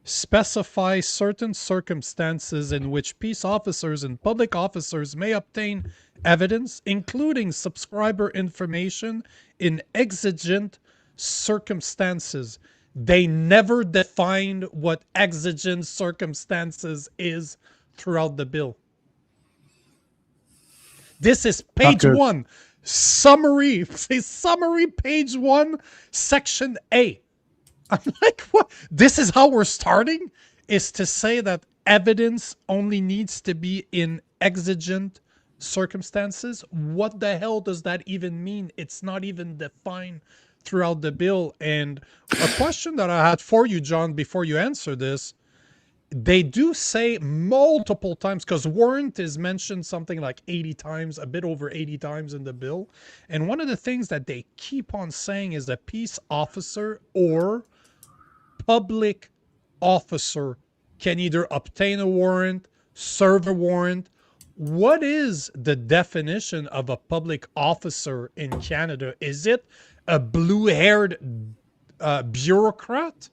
Specify certain circumstances in which peace officers and public officers may obtain evidence, including subscriber information, in exigent circumstances. They never defined what exigent circumstances is throughout the bill. This is page 1. Summary. Say summary, page 1, section A. I'm like, what? This is how we're starting? Is to say that evidence only needs to be in exigent circumstances? What the hell does that even mean? It's not even defined throughout the bill. And a question that I had for you, John, before you answer this, they do say multiple times, because warrant is mentioned something like 80 times, a bit over 80 times in the bill. And one of the things that they keep on saying is a peace officer or public officer can either obtain a warrant, serve a warrant. What is the definition of a public officer in Canada? Is it a blue-haired bureaucrat?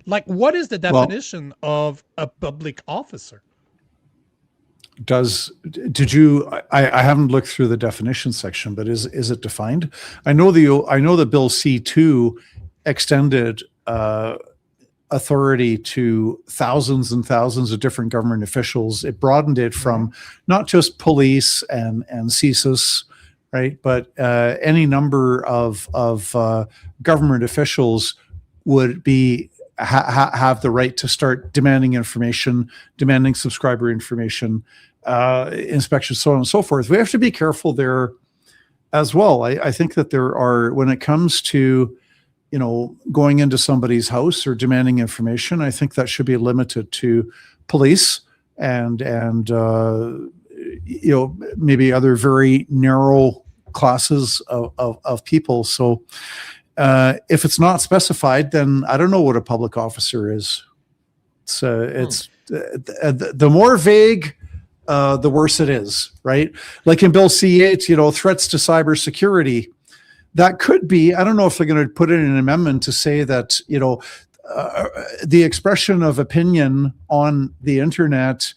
Like, what is the definition of a public officer? I haven't looked through the definition section, but is it defined? I know the Bill C2 extended authority to thousands and thousands of different government officials. It broadened it from not just police and CSIS, right, but any number of government officials would be have the right to start demanding information, demanding subscriber information, inspections, so on and so forth. We have to be careful there as well. I think that there are, when it comes to, going into somebody's house or demanding information, I think that should be limited to police and maybe other very narrow classes of people. So if it's not specified, then I don't know what a public officer is. It's the more vague, the worse it is, right? Like in Bill C8, threats to cybersecurity. That could be, I don't know if they're going to put in an amendment to say that, the expression of opinion on the internet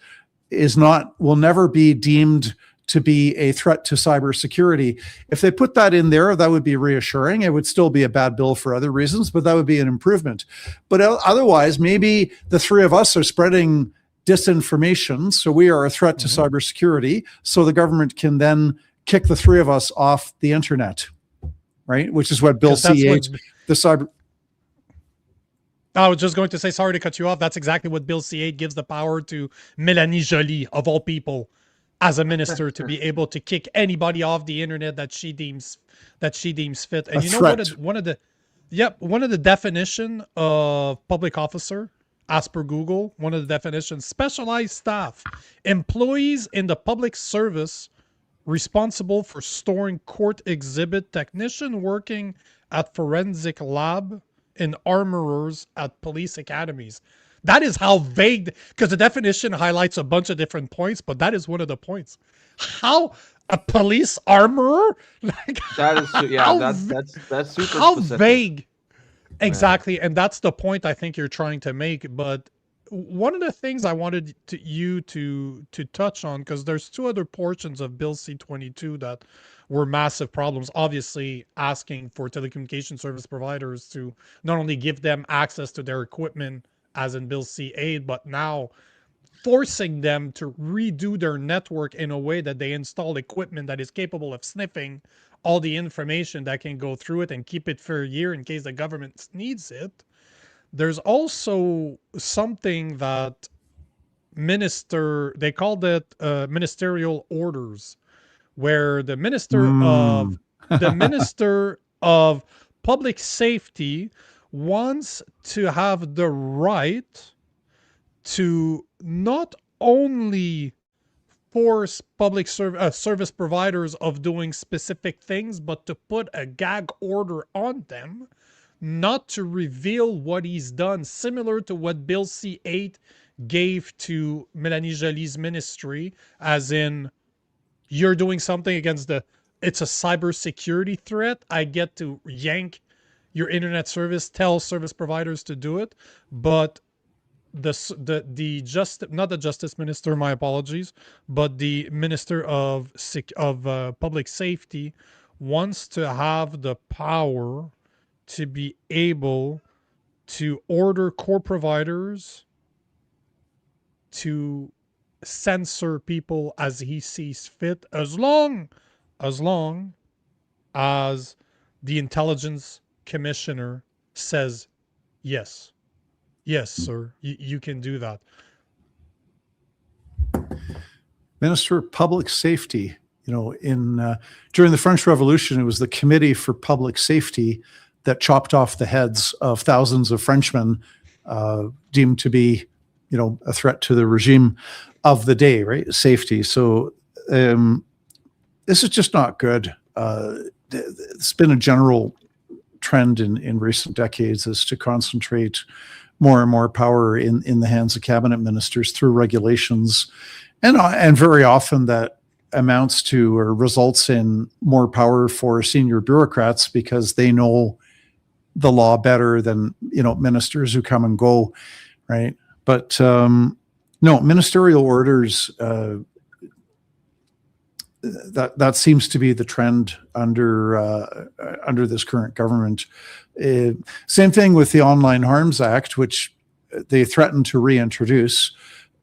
will never be deemed to be a threat to cybersecurity. If they put that in there, that would be reassuring. It would still be a bad bill for other reasons, but that would be an improvement. But otherwise, maybe the three of us are spreading disinformation, so we are a threat to cybersecurity, so the government can then kick the three of us off the internet, right? Which is what Bill C8, the cyber... I was just going to say, sorry to cut you off, that's exactly what Bill C8 gives the power to Mélanie Joly, of all people, as a minister to be able to kick anybody off the internet that she deems fit. And A you know threat. one of the definition of public officer, as per Google, one of the definitions: specialized staff, employees in the public service responsible for storing court exhibit, technician working at forensic lab, and armorers at police academies. That is how vague, because the definition highlights a bunch of different points, but that is one of the points. How a police armorer? Like, That is, yeah, how that's super how specific. vague. Exactly, and that's the point I think you're trying to make. But one of the things I wanted you to touch on, because there's two other portions of Bill C-22 that were massive problems. Obviously, asking for telecommunication service providers to not only give them access to their equipment, as in Bill C-8, but now forcing them to redo their network in a way that they install equipment that is capable of sniffing all the information that can go through it and keep it for a year in case the government needs it. There's also something that they called it ministerial orders, where the minister of public safety wants to have the right to not only force public service providers of doing specific things, but to put a gag order on them not to reveal what he's done, similar to what Bill C-8 gave to Mélanie Joly's ministry, as in, you're doing something against it's a cybersecurity threat. I get to yank your internet service, tell service providers to do it. But not the justice minister, my apologies, but the minister of public safety wants to have the power to be able to order core providers to censor people as he sees fit, as long as the intelligence commissioner says yes. Yes, sir, you can do that. Minister of Public Safety, during the French Revolution, it was the Committee for Public Safety that chopped off the heads of thousands of Frenchmen deemed to be, a threat to the regime of the day, right? Safety. So this is just not good. It's been a general trend in recent decades is to concentrate more and more power in the hands of cabinet ministers through regulations. And very often that amounts to or results in more power for senior bureaucrats because they know the law better than, ministers who come and go, right? But no, ministerial orders, that seems to be the trend under this current government. Same thing with the Online Harms Act, which they threatened to reintroduce.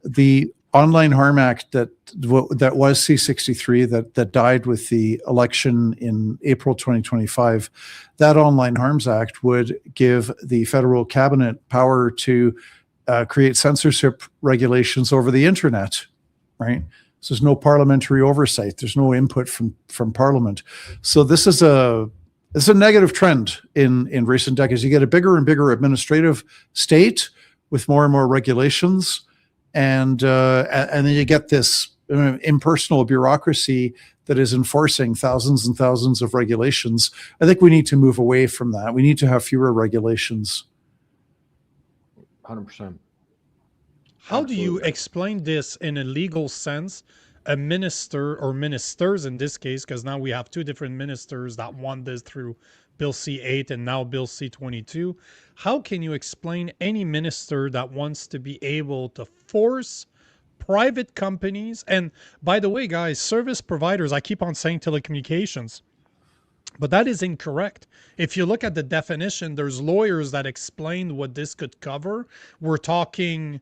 The Online Harm Act that was C-63 that died with the election in April 2025, that Online Harms Act would give the federal cabinet power to create censorship regulations over the internet, right? So there's no parliamentary oversight. There's no input from Parliament. So this is a negative trend in recent decades. You get a bigger and bigger administrative state with more and more regulations, and then you get this impersonal bureaucracy that is enforcing thousands and thousands of regulations. I think we need to move away from that. We need to have fewer regulations. 100%. How do you explain this in a legal sense? A minister, or ministers in this case, because now we have two different ministers that want this through Bill C-8 and now Bill C-22. How can you explain any minister that wants to be able to force private companies? And by the way, guys, service providers, I keep on saying telecommunications, but that is incorrect. If you look at the definition, there's lawyers that explain what this could cover. We're talking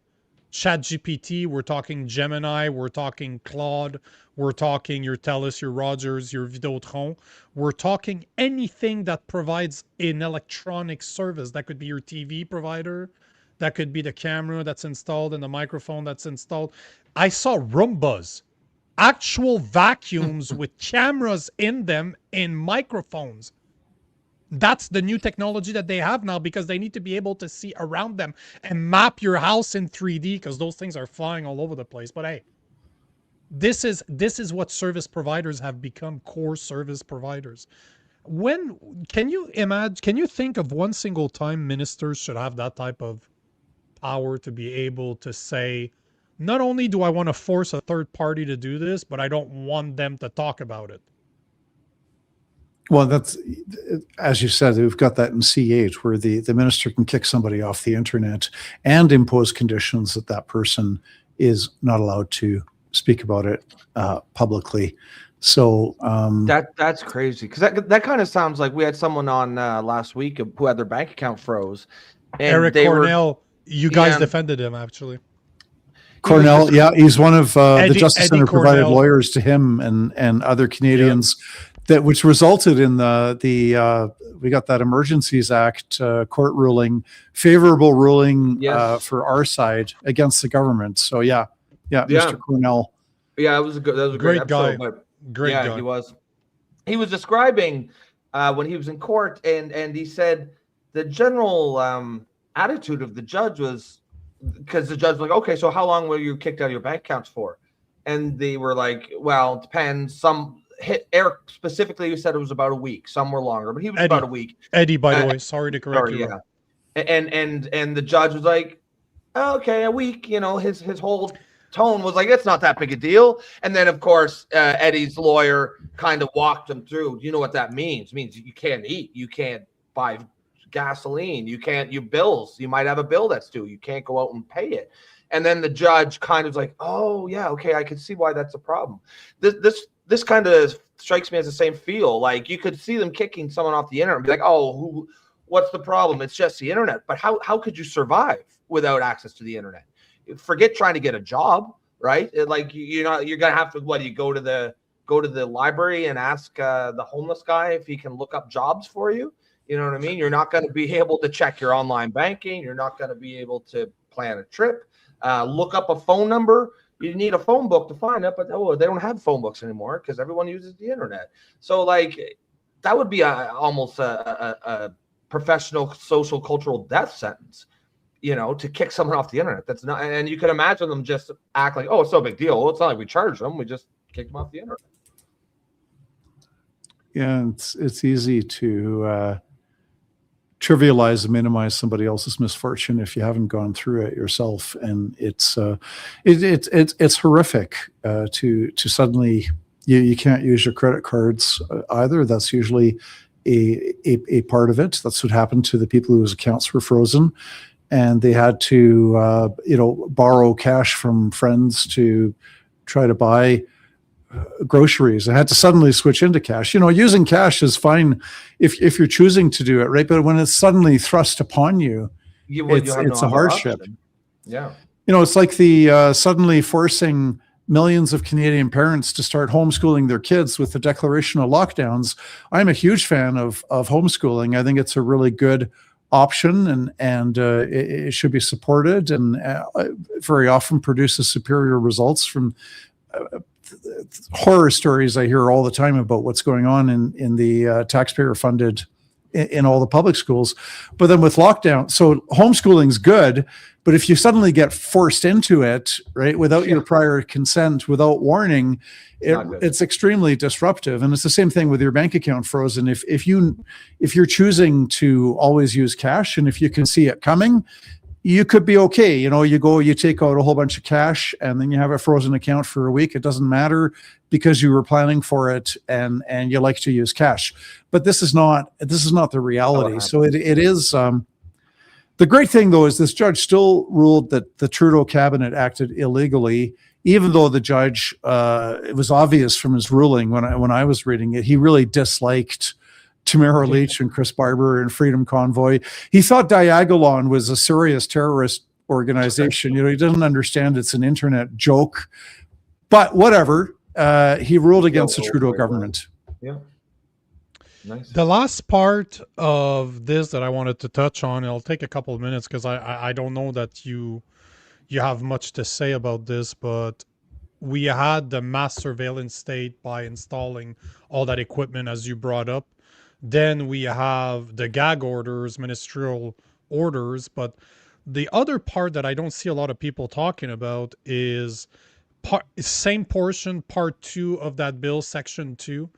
ChatGPT, we're talking Gemini, we're talking Claude, we're talking your TELUS, your Rogers, your Videotron. We're talking anything that provides an electronic service. That could be your TV provider. That could be the camera that's installed and the microphone that's installed. I saw Roombas actual vacuums with cameras in them and microphones. That's the new technology that they have now, because they need to be able to see around them and map your house in 3D, because those things are flying all over the place. But hey, this is what service providers have become, core service providers. When can you imagine, can you think of one single time ministers should have that type of power to be able to say, not only do I want to force a third party to do this, but I don't want them to talk about it? Well, that's, as you said, we've got that in C8, where the minister can kick somebody off the internet and impose conditions that that person is not allowed to speak about it publicly. So that's crazy, because that kind of sounds like we had someone on last week who had their bank account froze. And Eric Cornell, you guys defended him, actually. Cornell, yeah, he's one of the Justice Center provided lawyers to him and other Canadians. Yep. Which resulted in we got that Emergencies Act court ruling, favorable ruling for our side against the government. So yeah, Mr. Cornell. Yeah, that was a great episode, guy. But great guy. He was describing when he was in court, and he said the general attitude of the judge was, because the judge was like, okay, so how long were you kicked out of your bank accounts for? And they were like, well, it depends. Eric specifically, who said it was about a week. Some were longer, but he was about a week. Eddie, by the way, sorry to correct you. Yeah. And the judge was like, oh, okay, a week. You know, his whole tone was like, it's not that big a deal. And then, of course, Eddie's lawyer kind of walked him through. You know what that means? It means you can't eat, you can't buy gasoline, you bills. You might have a bill that's due. You can't go out and pay it. And then the judge kind of was like, oh yeah, okay, I can see why that's a problem. This kind of strikes me as the same feel. Like, you could see them kicking someone off the internet and be like, oh, what's the problem? It's just the internet. But how could you survive without access to the internet? Forget trying to get a job, right? Like, you're gonna have to, you go to the library and ask the homeless guy if he can look up jobs for you. You know what I mean? You're not going to be able to check your online banking. You're not going to be able to plan a trip, look up a phone number. You need a phone book to find it, but they don't have phone books anymore because everyone uses the internet. So, like, that would be almost a professional, social, cultural death sentence, to kick someone off the internet. That's not, and you can imagine them just act like, oh, it's no big deal. Well, it's not like we charged them. We just kicked them off the internet. Yeah, it's easy to trivialize and minimize somebody else's misfortune if you haven't gone through it yourself, and it's horrific to suddenly you can't use your credit cards either. That's usually a part of it. That's what happened to the people whose accounts were frozen, and they had to borrow cash from friends to try to buy groceries. I had to suddenly switch into cash. Using cash is fine if you're choosing to do it, right? But when it's suddenly thrust upon you, it's a hardship. Yeah. It's like the suddenly forcing millions of Canadian parents to start homeschooling their kids with the declaration of lockdowns. I'm a huge fan of homeschooling. I think it's a really good option, and it should be supported, and very often produces superior results from horror stories I hear all the time about what's going on in the taxpayer funded in all the public schools. But then with lockdown, so homeschooling's good, but if you suddenly get forced into it, right, without your prior consent, without warning, it's extremely disruptive. And it's the same thing with your bank account frozen. If you're choosing to always use cash, and if you can see it coming, you could be okay. You take out a whole bunch of cash, and then you have a frozen account for a week. It doesn't matter because you were planning for it, and you like to use cash. But this is not the reality. So it is. The great thing, though, is this judge still ruled that the Trudeau cabinet acted illegally, even though the judge, it was obvious from his ruling when I was reading it, he really disliked Tamara Leach and Chris Barber and Freedom Convoy. He thought Diagolon was a serious terrorist organization. He doesn't understand it's an internet joke. But whatever, he ruled against the Trudeau government. Yeah. Nice. The last part of this that I wanted to touch on, it'll take a couple of minutes because I don't know that you have much to say about this, but we had the mass surveillance state by installing all that equipment, as you brought up. Then we have the gag orders, ministerial orders. But the other part that I don't see a lot of people talking about is same portion, part 2 of that bill, section 2,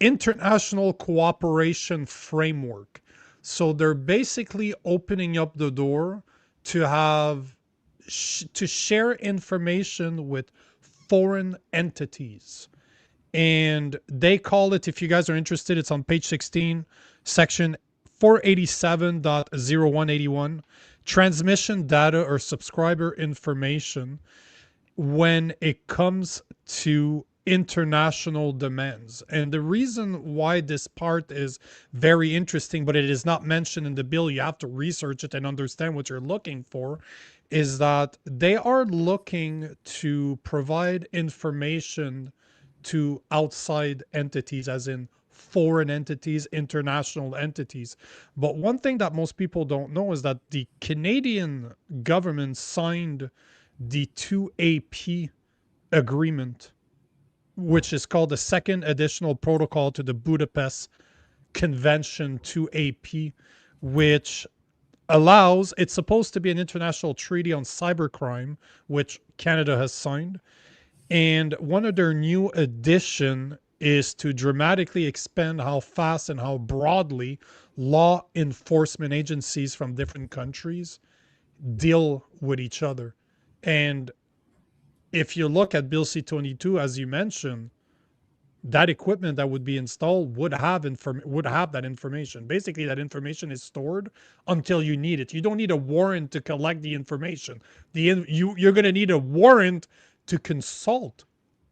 international cooperation framework. So they're basically opening up the door to have to share information with foreign entities. And they call it, if you guys are interested, it's on page 16, section 487.0181, transmission data or subscriber information when it comes to international demands. And the reason why this part is very interesting, but it is not mentioned in the bill, you have to research it and understand what you're looking for, is that they are looking to provide information to outside entities, as in foreign entities, international entities. But one thing that most people don't know is that the Canadian government signed the 2AP agreement, which is called the second additional protocol to the Budapest Convention 2AP, which allows, it's supposed to be an international treaty on cybercrime, which Canada has signed. And one of their new addition is to dramatically expand how fast and how broadly law enforcement agencies from different countries deal with each other. And if you look at Bill C-22, as you mentioned, that equipment that would be installed would have that information. Basically, that information is stored until you need it. You don't need a warrant to collect the information. You're going to need a warrant to consult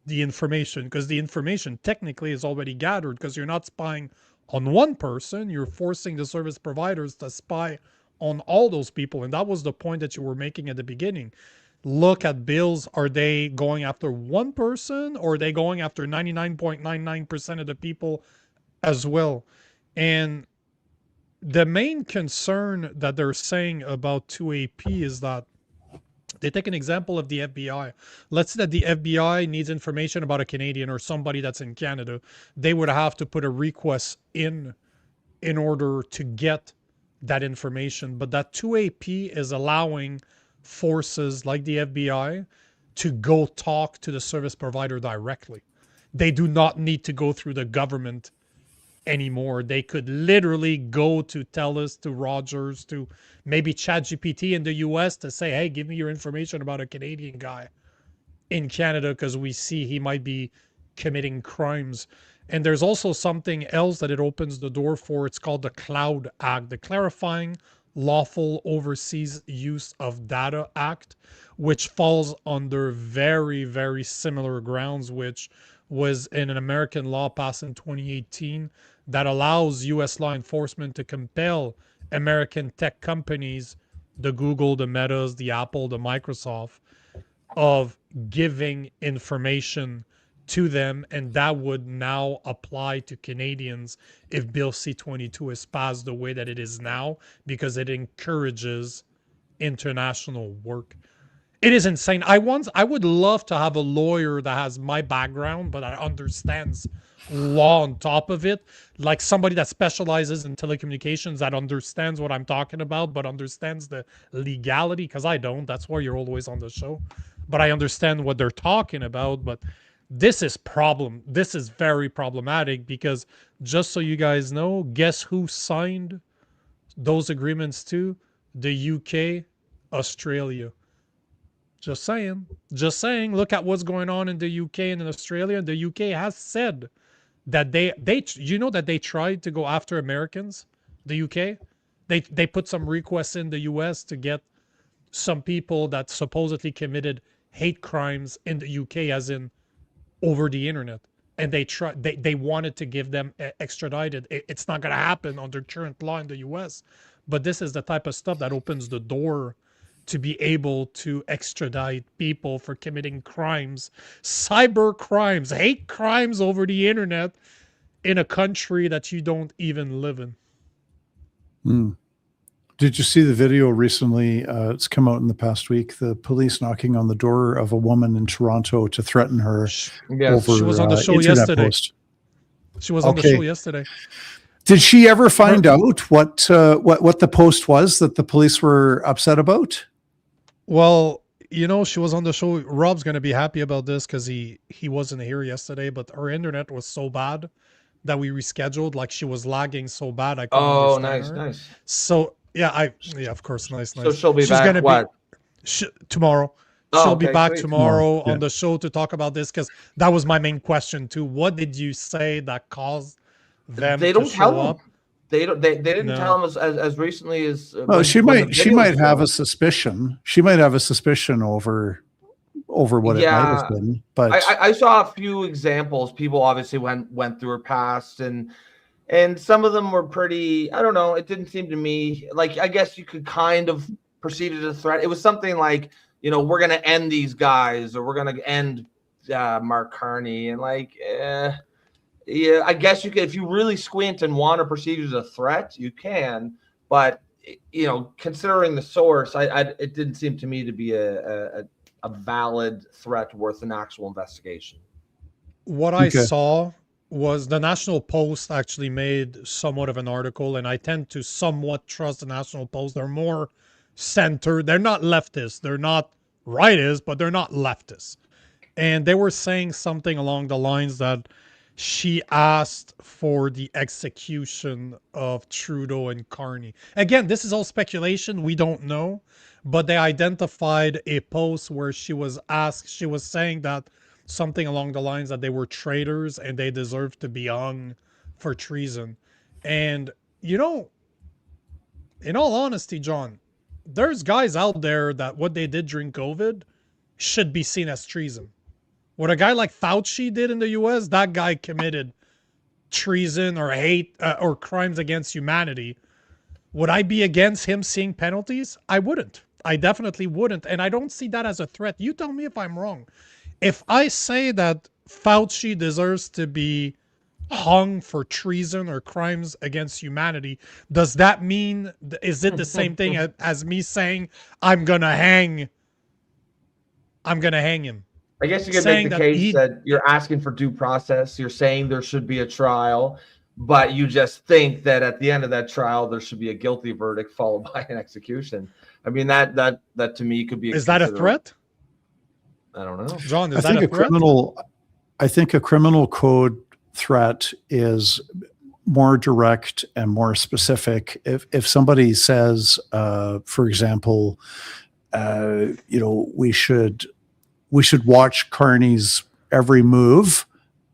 the information, because the information technically is already gathered, because you're not spying on one person. You're forcing the service providers to spy on all those people. And that was the point that you were making at the beginning. Look at bills. Are they going after one person, or are they going after 99.99% of the people as well? And the main concern that they're saying about 2AP is that they take an example of the FBI. Let's say that the FBI needs information about a Canadian or somebody that's in Canada. They would have to put a request in order to get that information. But that 2AP is allowing forces like the FBI to go talk to the service provider directly. They do not need to go through the government anymore. They could literally go to TELUS, to Rogers, to maybe ChatGPT in the US to say, hey, give me your information about a Canadian guy in Canada, because we see he might be committing crimes. And there's also something else that it opens the door for. It's called the Cloud Act, the Clarifying Lawful Overseas Use of Data Act, which falls under very, very similar grounds, which was in an American law passed in 2018 that allows U.S. law enforcement to compel American tech companies, the Google, the Metas, the Apple, the Microsoft, of giving information to them. And that would now apply to Canadians if Bill C-22 is passed the way that it is now, because it encourages international work. It is insane. I would love to have a lawyer that has my background, but that understands law on top of it, like somebody that specializes in telecommunications, that understands what I'm talking about, but understands the legality, because I don't. That's why you're always on the show. But I understand what they're talking about. But this is very problematic, because just so you guys know, guess who signed those agreements too? The UK, Australia. Just saying. Look at what's going on in the UK and in Australia. The UK has said that they that they tried to go after Americans. The UK, they put some requests in the US to get some people that supposedly committed hate crimes in the UK, as in over the internet, and they wanted to give them extradited. It's not going to happen under current law in the US, but this is the type of stuff that opens the door to be able to extradite people for committing crimes, cyber crimes, hate crimes over the internet in a country that you don't even live in. Did you see the video recently? It's come out in the past week. The police knocking on the door of a woman in Toronto to threaten her Yes, over she was on the show internet yesterday. post. She was on the show yesterday. Did she ever find out what the post was that the police were upset about? Well, you know, she was on the show. Rob's going to be happy about this because he wasn't here yesterday, but her internet was so bad that we rescheduled. Like, she was lagging so bad I couldn't understand her. Nice. So yeah, of course, nice. So she'll be She's back gonna tomorrow. She'll be back sweet. tomorrow Yeah. on the show to talk about this, because that was my main question too. What did you say that caused them They to don't show tell up? them. They didn't No. tell him as recently as. Well, she when the might video have was a suspicion. She might have a suspicion over what it might have been. But I saw a few examples. People obviously went through her past, and some of them were pretty. I don't know. It didn't seem to me like. I guess you could kind of perceive it as a threat. It was something like, you know, we're going to end these guys, or we're going to end Mark Carney, and like. Yeah, I guess you could, if you really squint and want to perceive it as a threat, you can. But, you know, considering the source, it didn't seem to me to be a valid threat worth an actual investigation. What I saw was the National Post actually made somewhat of an article, and I tend to somewhat trust the National Post. They're more centered. They're not leftist. They're not rightist, but they're not leftist. And they were saying something along the lines that she asked for the execution of Trudeau and Carney. Again, this is all speculation. We don't know. But they identified a post where she was saying that something along the lines that they were traitors and they deserved to be hung for treason. And, you know, in all honesty, John, there's guys out there that what they did during COVID should be seen as treason. What a guy like Fauci did in the U.S., that guy committed treason or hate or crimes against humanity. Would I be against him seeing penalties? I wouldn't. I definitely wouldn't. And I don't see that as a threat. You tell me if I'm wrong. If I say that Fauci deserves to be hung for treason or crimes against humanity, does that mean, is it the same thing as me saying I'm going to hang him? I guess you could make the case that you're asking for due process. You're saying there should be a trial, but you just think that at the end of that trial, there should be a guilty verdict followed by an execution. I mean, that to me could be. Is that a threat? I don't know. John, is that a threat? I think a criminal code threat is more direct and more specific. If somebody says, for example, you know, we should watch Carney's every move,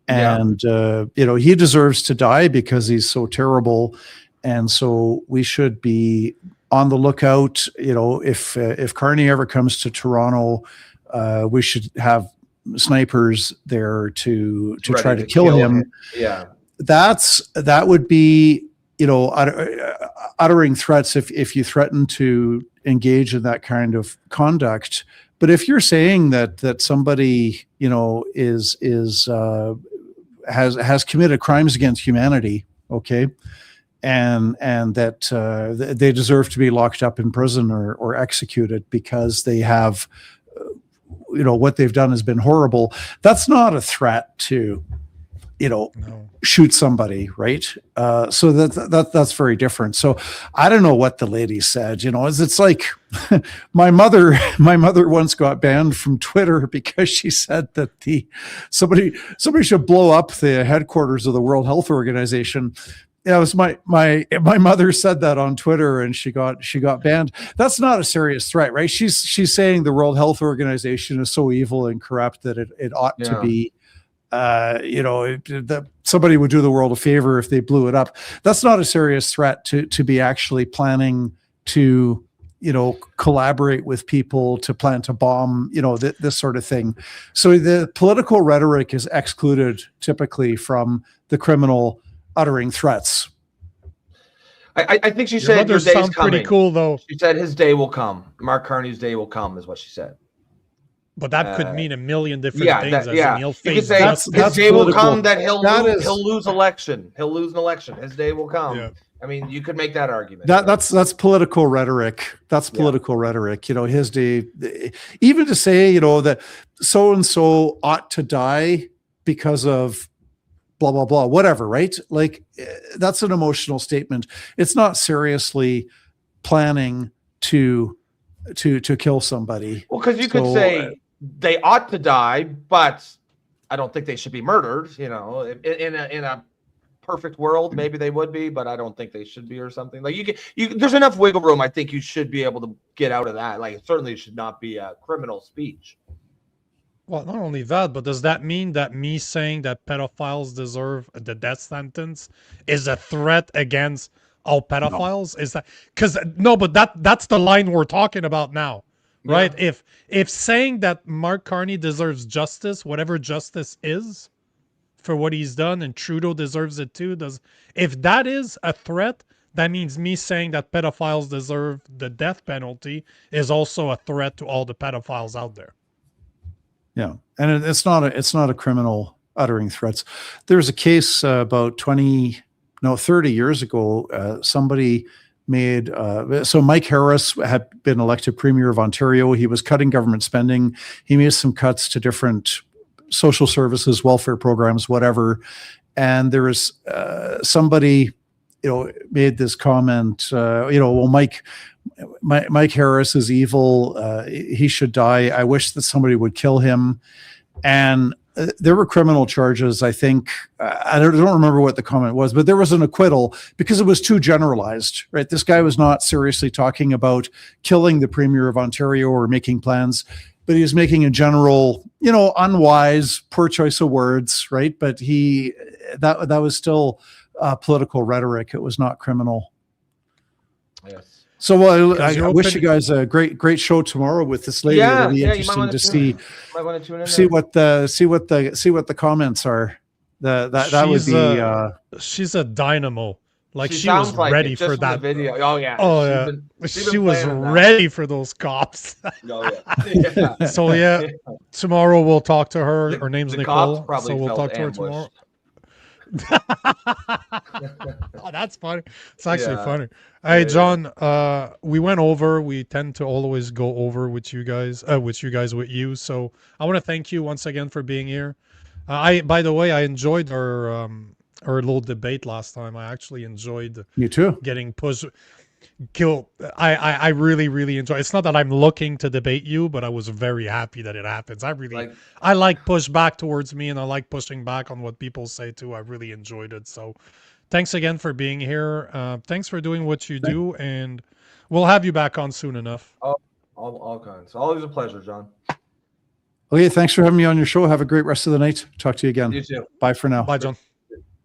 and you know, he deserves to die because he's so terrible, and so we should be on the lookout. You know, if Carney ever comes to Toronto, we should have snipers there to try to kill him. Yeah, that would be, you know, uttering threats if you threaten to engage in that kind of conduct. But if you're saying that somebody, you know, has committed crimes against humanity, okay, and that they deserve to be locked up in prison or executed because they have, you know, what they've done has been horrible, that's not a threat to, you know, shoot somebody, right? So that's very different. So I don't know what the lady said. You know, it's like my mother once got banned from Twitter because she said that somebody should blow up the headquarters of the World Health Organization. Yeah, it was my mother said that on Twitter, and she got banned. That's not a serious threat, right? She's saying the World Health Organization is so evil and corrupt that it ought to be. You know, that somebody would do the world a favor if they blew it up. That's not a serious threat to be actually planning to, you know, collaborate with people to plan to bomb, you know, this sort of thing. So the political rhetoric is excluded typically from the criminal uttering threats. I think she said your day's coming. Pretty cool, though. She said his day will come. Mark Carney's day will come, is what she said. But that could mean a million different yeah, things. that, yeah. He'll You face could say justice. his day will political. come that he'll That lose election. He'll lose an election. His day will come. Yeah. I mean, you could make that argument. That's political rhetoric. That's political rhetoric. You know, his day, even to say, you know, that so and so ought to die because of blah blah blah, whatever, right? Like that's an emotional statement. It's not seriously planning to kill somebody. Well, because you could say they ought to die, but I don't think they should be murdered. You know, in a perfect world, maybe they would be, but I don't think they should be, or something. Like there's enough wiggle room. I think you should be able to get out of that. Like, it certainly should not be a criminal speech. Well, not only that, but does that mean that me saying that pedophiles deserve the death sentence is a threat against all pedophiles? No. Is that because no? But that's the line we're talking about now, right? Yeah. If saying that Mark Carney deserves justice, whatever justice is, for what he's done, and Trudeau deserves it too. If that is a threat, that means me saying that pedophiles deserve the death penalty is also a threat to all the pedophiles out there. Yeah, and it's not a criminal uttering threats. There's a case about 30 years ago. Somebody made so Mike Harris had been elected Premier of Ontario. He was cutting government spending. He made some cuts to different social services, welfare programs, whatever. And there was somebody, you know, made this comment, well, Mike Harris is evil. He should die. I wish that somebody would kill him. And there were criminal charges. I think, I don't remember what the comment was, but there was an acquittal because it was too generalized, right? This guy was not seriously talking about killing the Premier of Ontario or making plans, but he was making a general, you know, unwise, poor choice of words, right? But that was still political rhetoric. It was not criminal. Yes. So I wish you guys a great show tomorrow with this lady. It'll be interesting to see what the comments are. That would be. She's a dynamo. Like she was ready for that video. Oh yeah. Oh yeah. She was ready for those cops. Oh yeah. So yeah, tomorrow we'll talk to her. Her name's Nicole. So we'll talk to her tomorrow. Oh, that's funny. It's actually funny. Hey, John, we went over. We tend to always go over with you guys. With you. So I want to thank you once again for being here. By the way, I enjoyed our little debate last time. I actually enjoyed. You too. Getting pushed. I really enjoy. It's not that I'm looking to debate you, but I was very happy that it happens. I like push back towards me, and I like pushing back on what people say too. I really enjoyed it. So thanks again for being here. Thanks for doing what you do, and we'll have you back on soon enough. All kinds. Always a pleasure, John. Okay, thanks for having me on your show. Have a great rest of the night. Talk to you again. You too. Bye for now. Bye, John.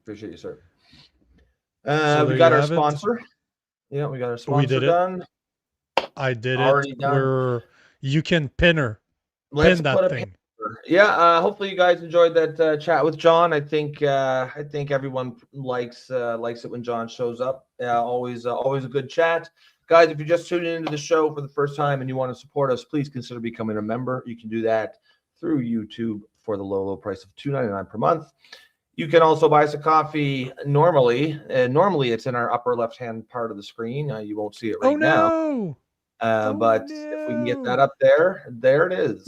Appreciate you, sir. So we got our sponsor. Yeah, we got our sponsor. We did done. I did Already it. done. You can pin her. Let's pin that thing. Yeah, hopefully you guys enjoyed that chat with John. I think everyone likes it when John shows up. Always a good chat. Guys, if you're just tuning into the show for the first time and you want to support us, please consider becoming a member. You can do that through YouTube for the low price of $2.99 per month. You can also buy us a coffee normally. Normally, it's in our upper left-hand part of the screen. You won't see it right now. But if we can get that up there it is.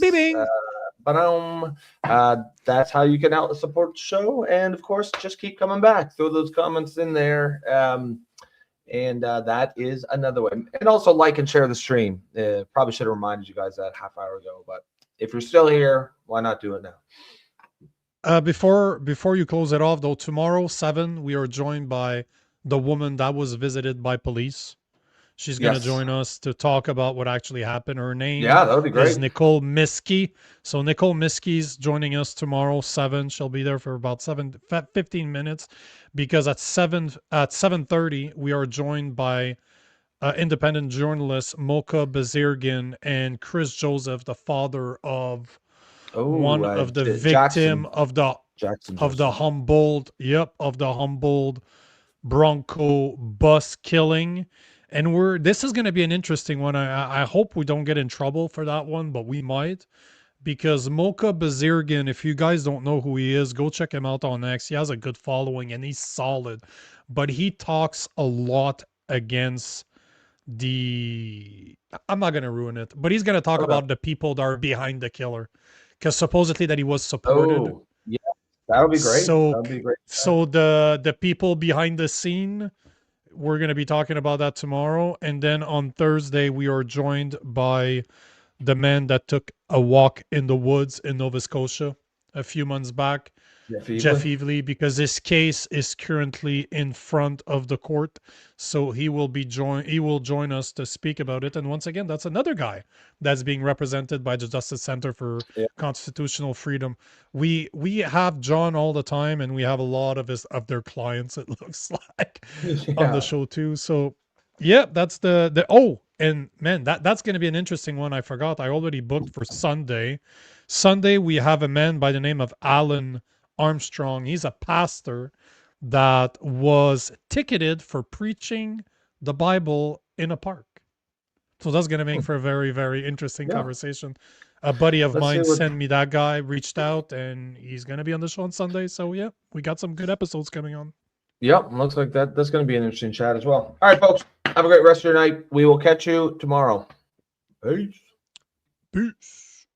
That's how you can support the show. And, of course, just keep coming back. Throw those comments in there. And that is another way. And also like and share the stream. Probably should have reminded you guys that half hour ago. But if you're still here, why not do it now? Before you close it off, though, tomorrow 7 we are joined by the woman that was visited by police. She's going to join us to talk about what actually happened. Her name that would be great. is Nicole Miskey. So Nicole Miskey's joining us tomorrow 7. She'll be there for about 15 minutes because at 7:30 we are joined by independent journalists Mocha Bazirgan and Chris Joseph, the father of one of the victim of the Humboldt Bronco bus killing. And this is going to be an interesting one. I hope we don't get in trouble for that one, but we might, because Mocha Bazirgan, if you guys don't know who he is, go check him out on X. He has a good following and he's solid, but he talks a lot against I'm not going to ruin it, but he's going to talk about the people that are behind the killer, because supposedly that he was supported. Oh, yeah, that would be great. So, that would be great. So the people behind the scene, we're going to be talking about that tomorrow. And then on Thursday, we are joined by the man that took a walk in the woods in Nova Scotia a few months back, Jeff Evely, because this case is currently in front of the court. So he will join us to speak about it. And once again, that's another guy that's being represented by the Justice Center for Constitutional Freedom. We have John all the time, and we have a lot of their clients, it looks like, on the show too. So yeah, that's and man, that's going to be an interesting one. I forgot. I already booked for Sunday. Sunday, we have a man by the name of Alan Armstrong. He's a pastor that was ticketed for preaching the Bible in a park. So that's going to make for a very, very interesting conversation. A buddy of mine sent me that guy, reached out, and he's going to be on the show on Sunday. So yeah, we got some good episodes coming on. Yep, looks like that's going to be an interesting chat as well. All right, folks, have a great rest of your night. We will catch you tomorrow. Peace. Peace.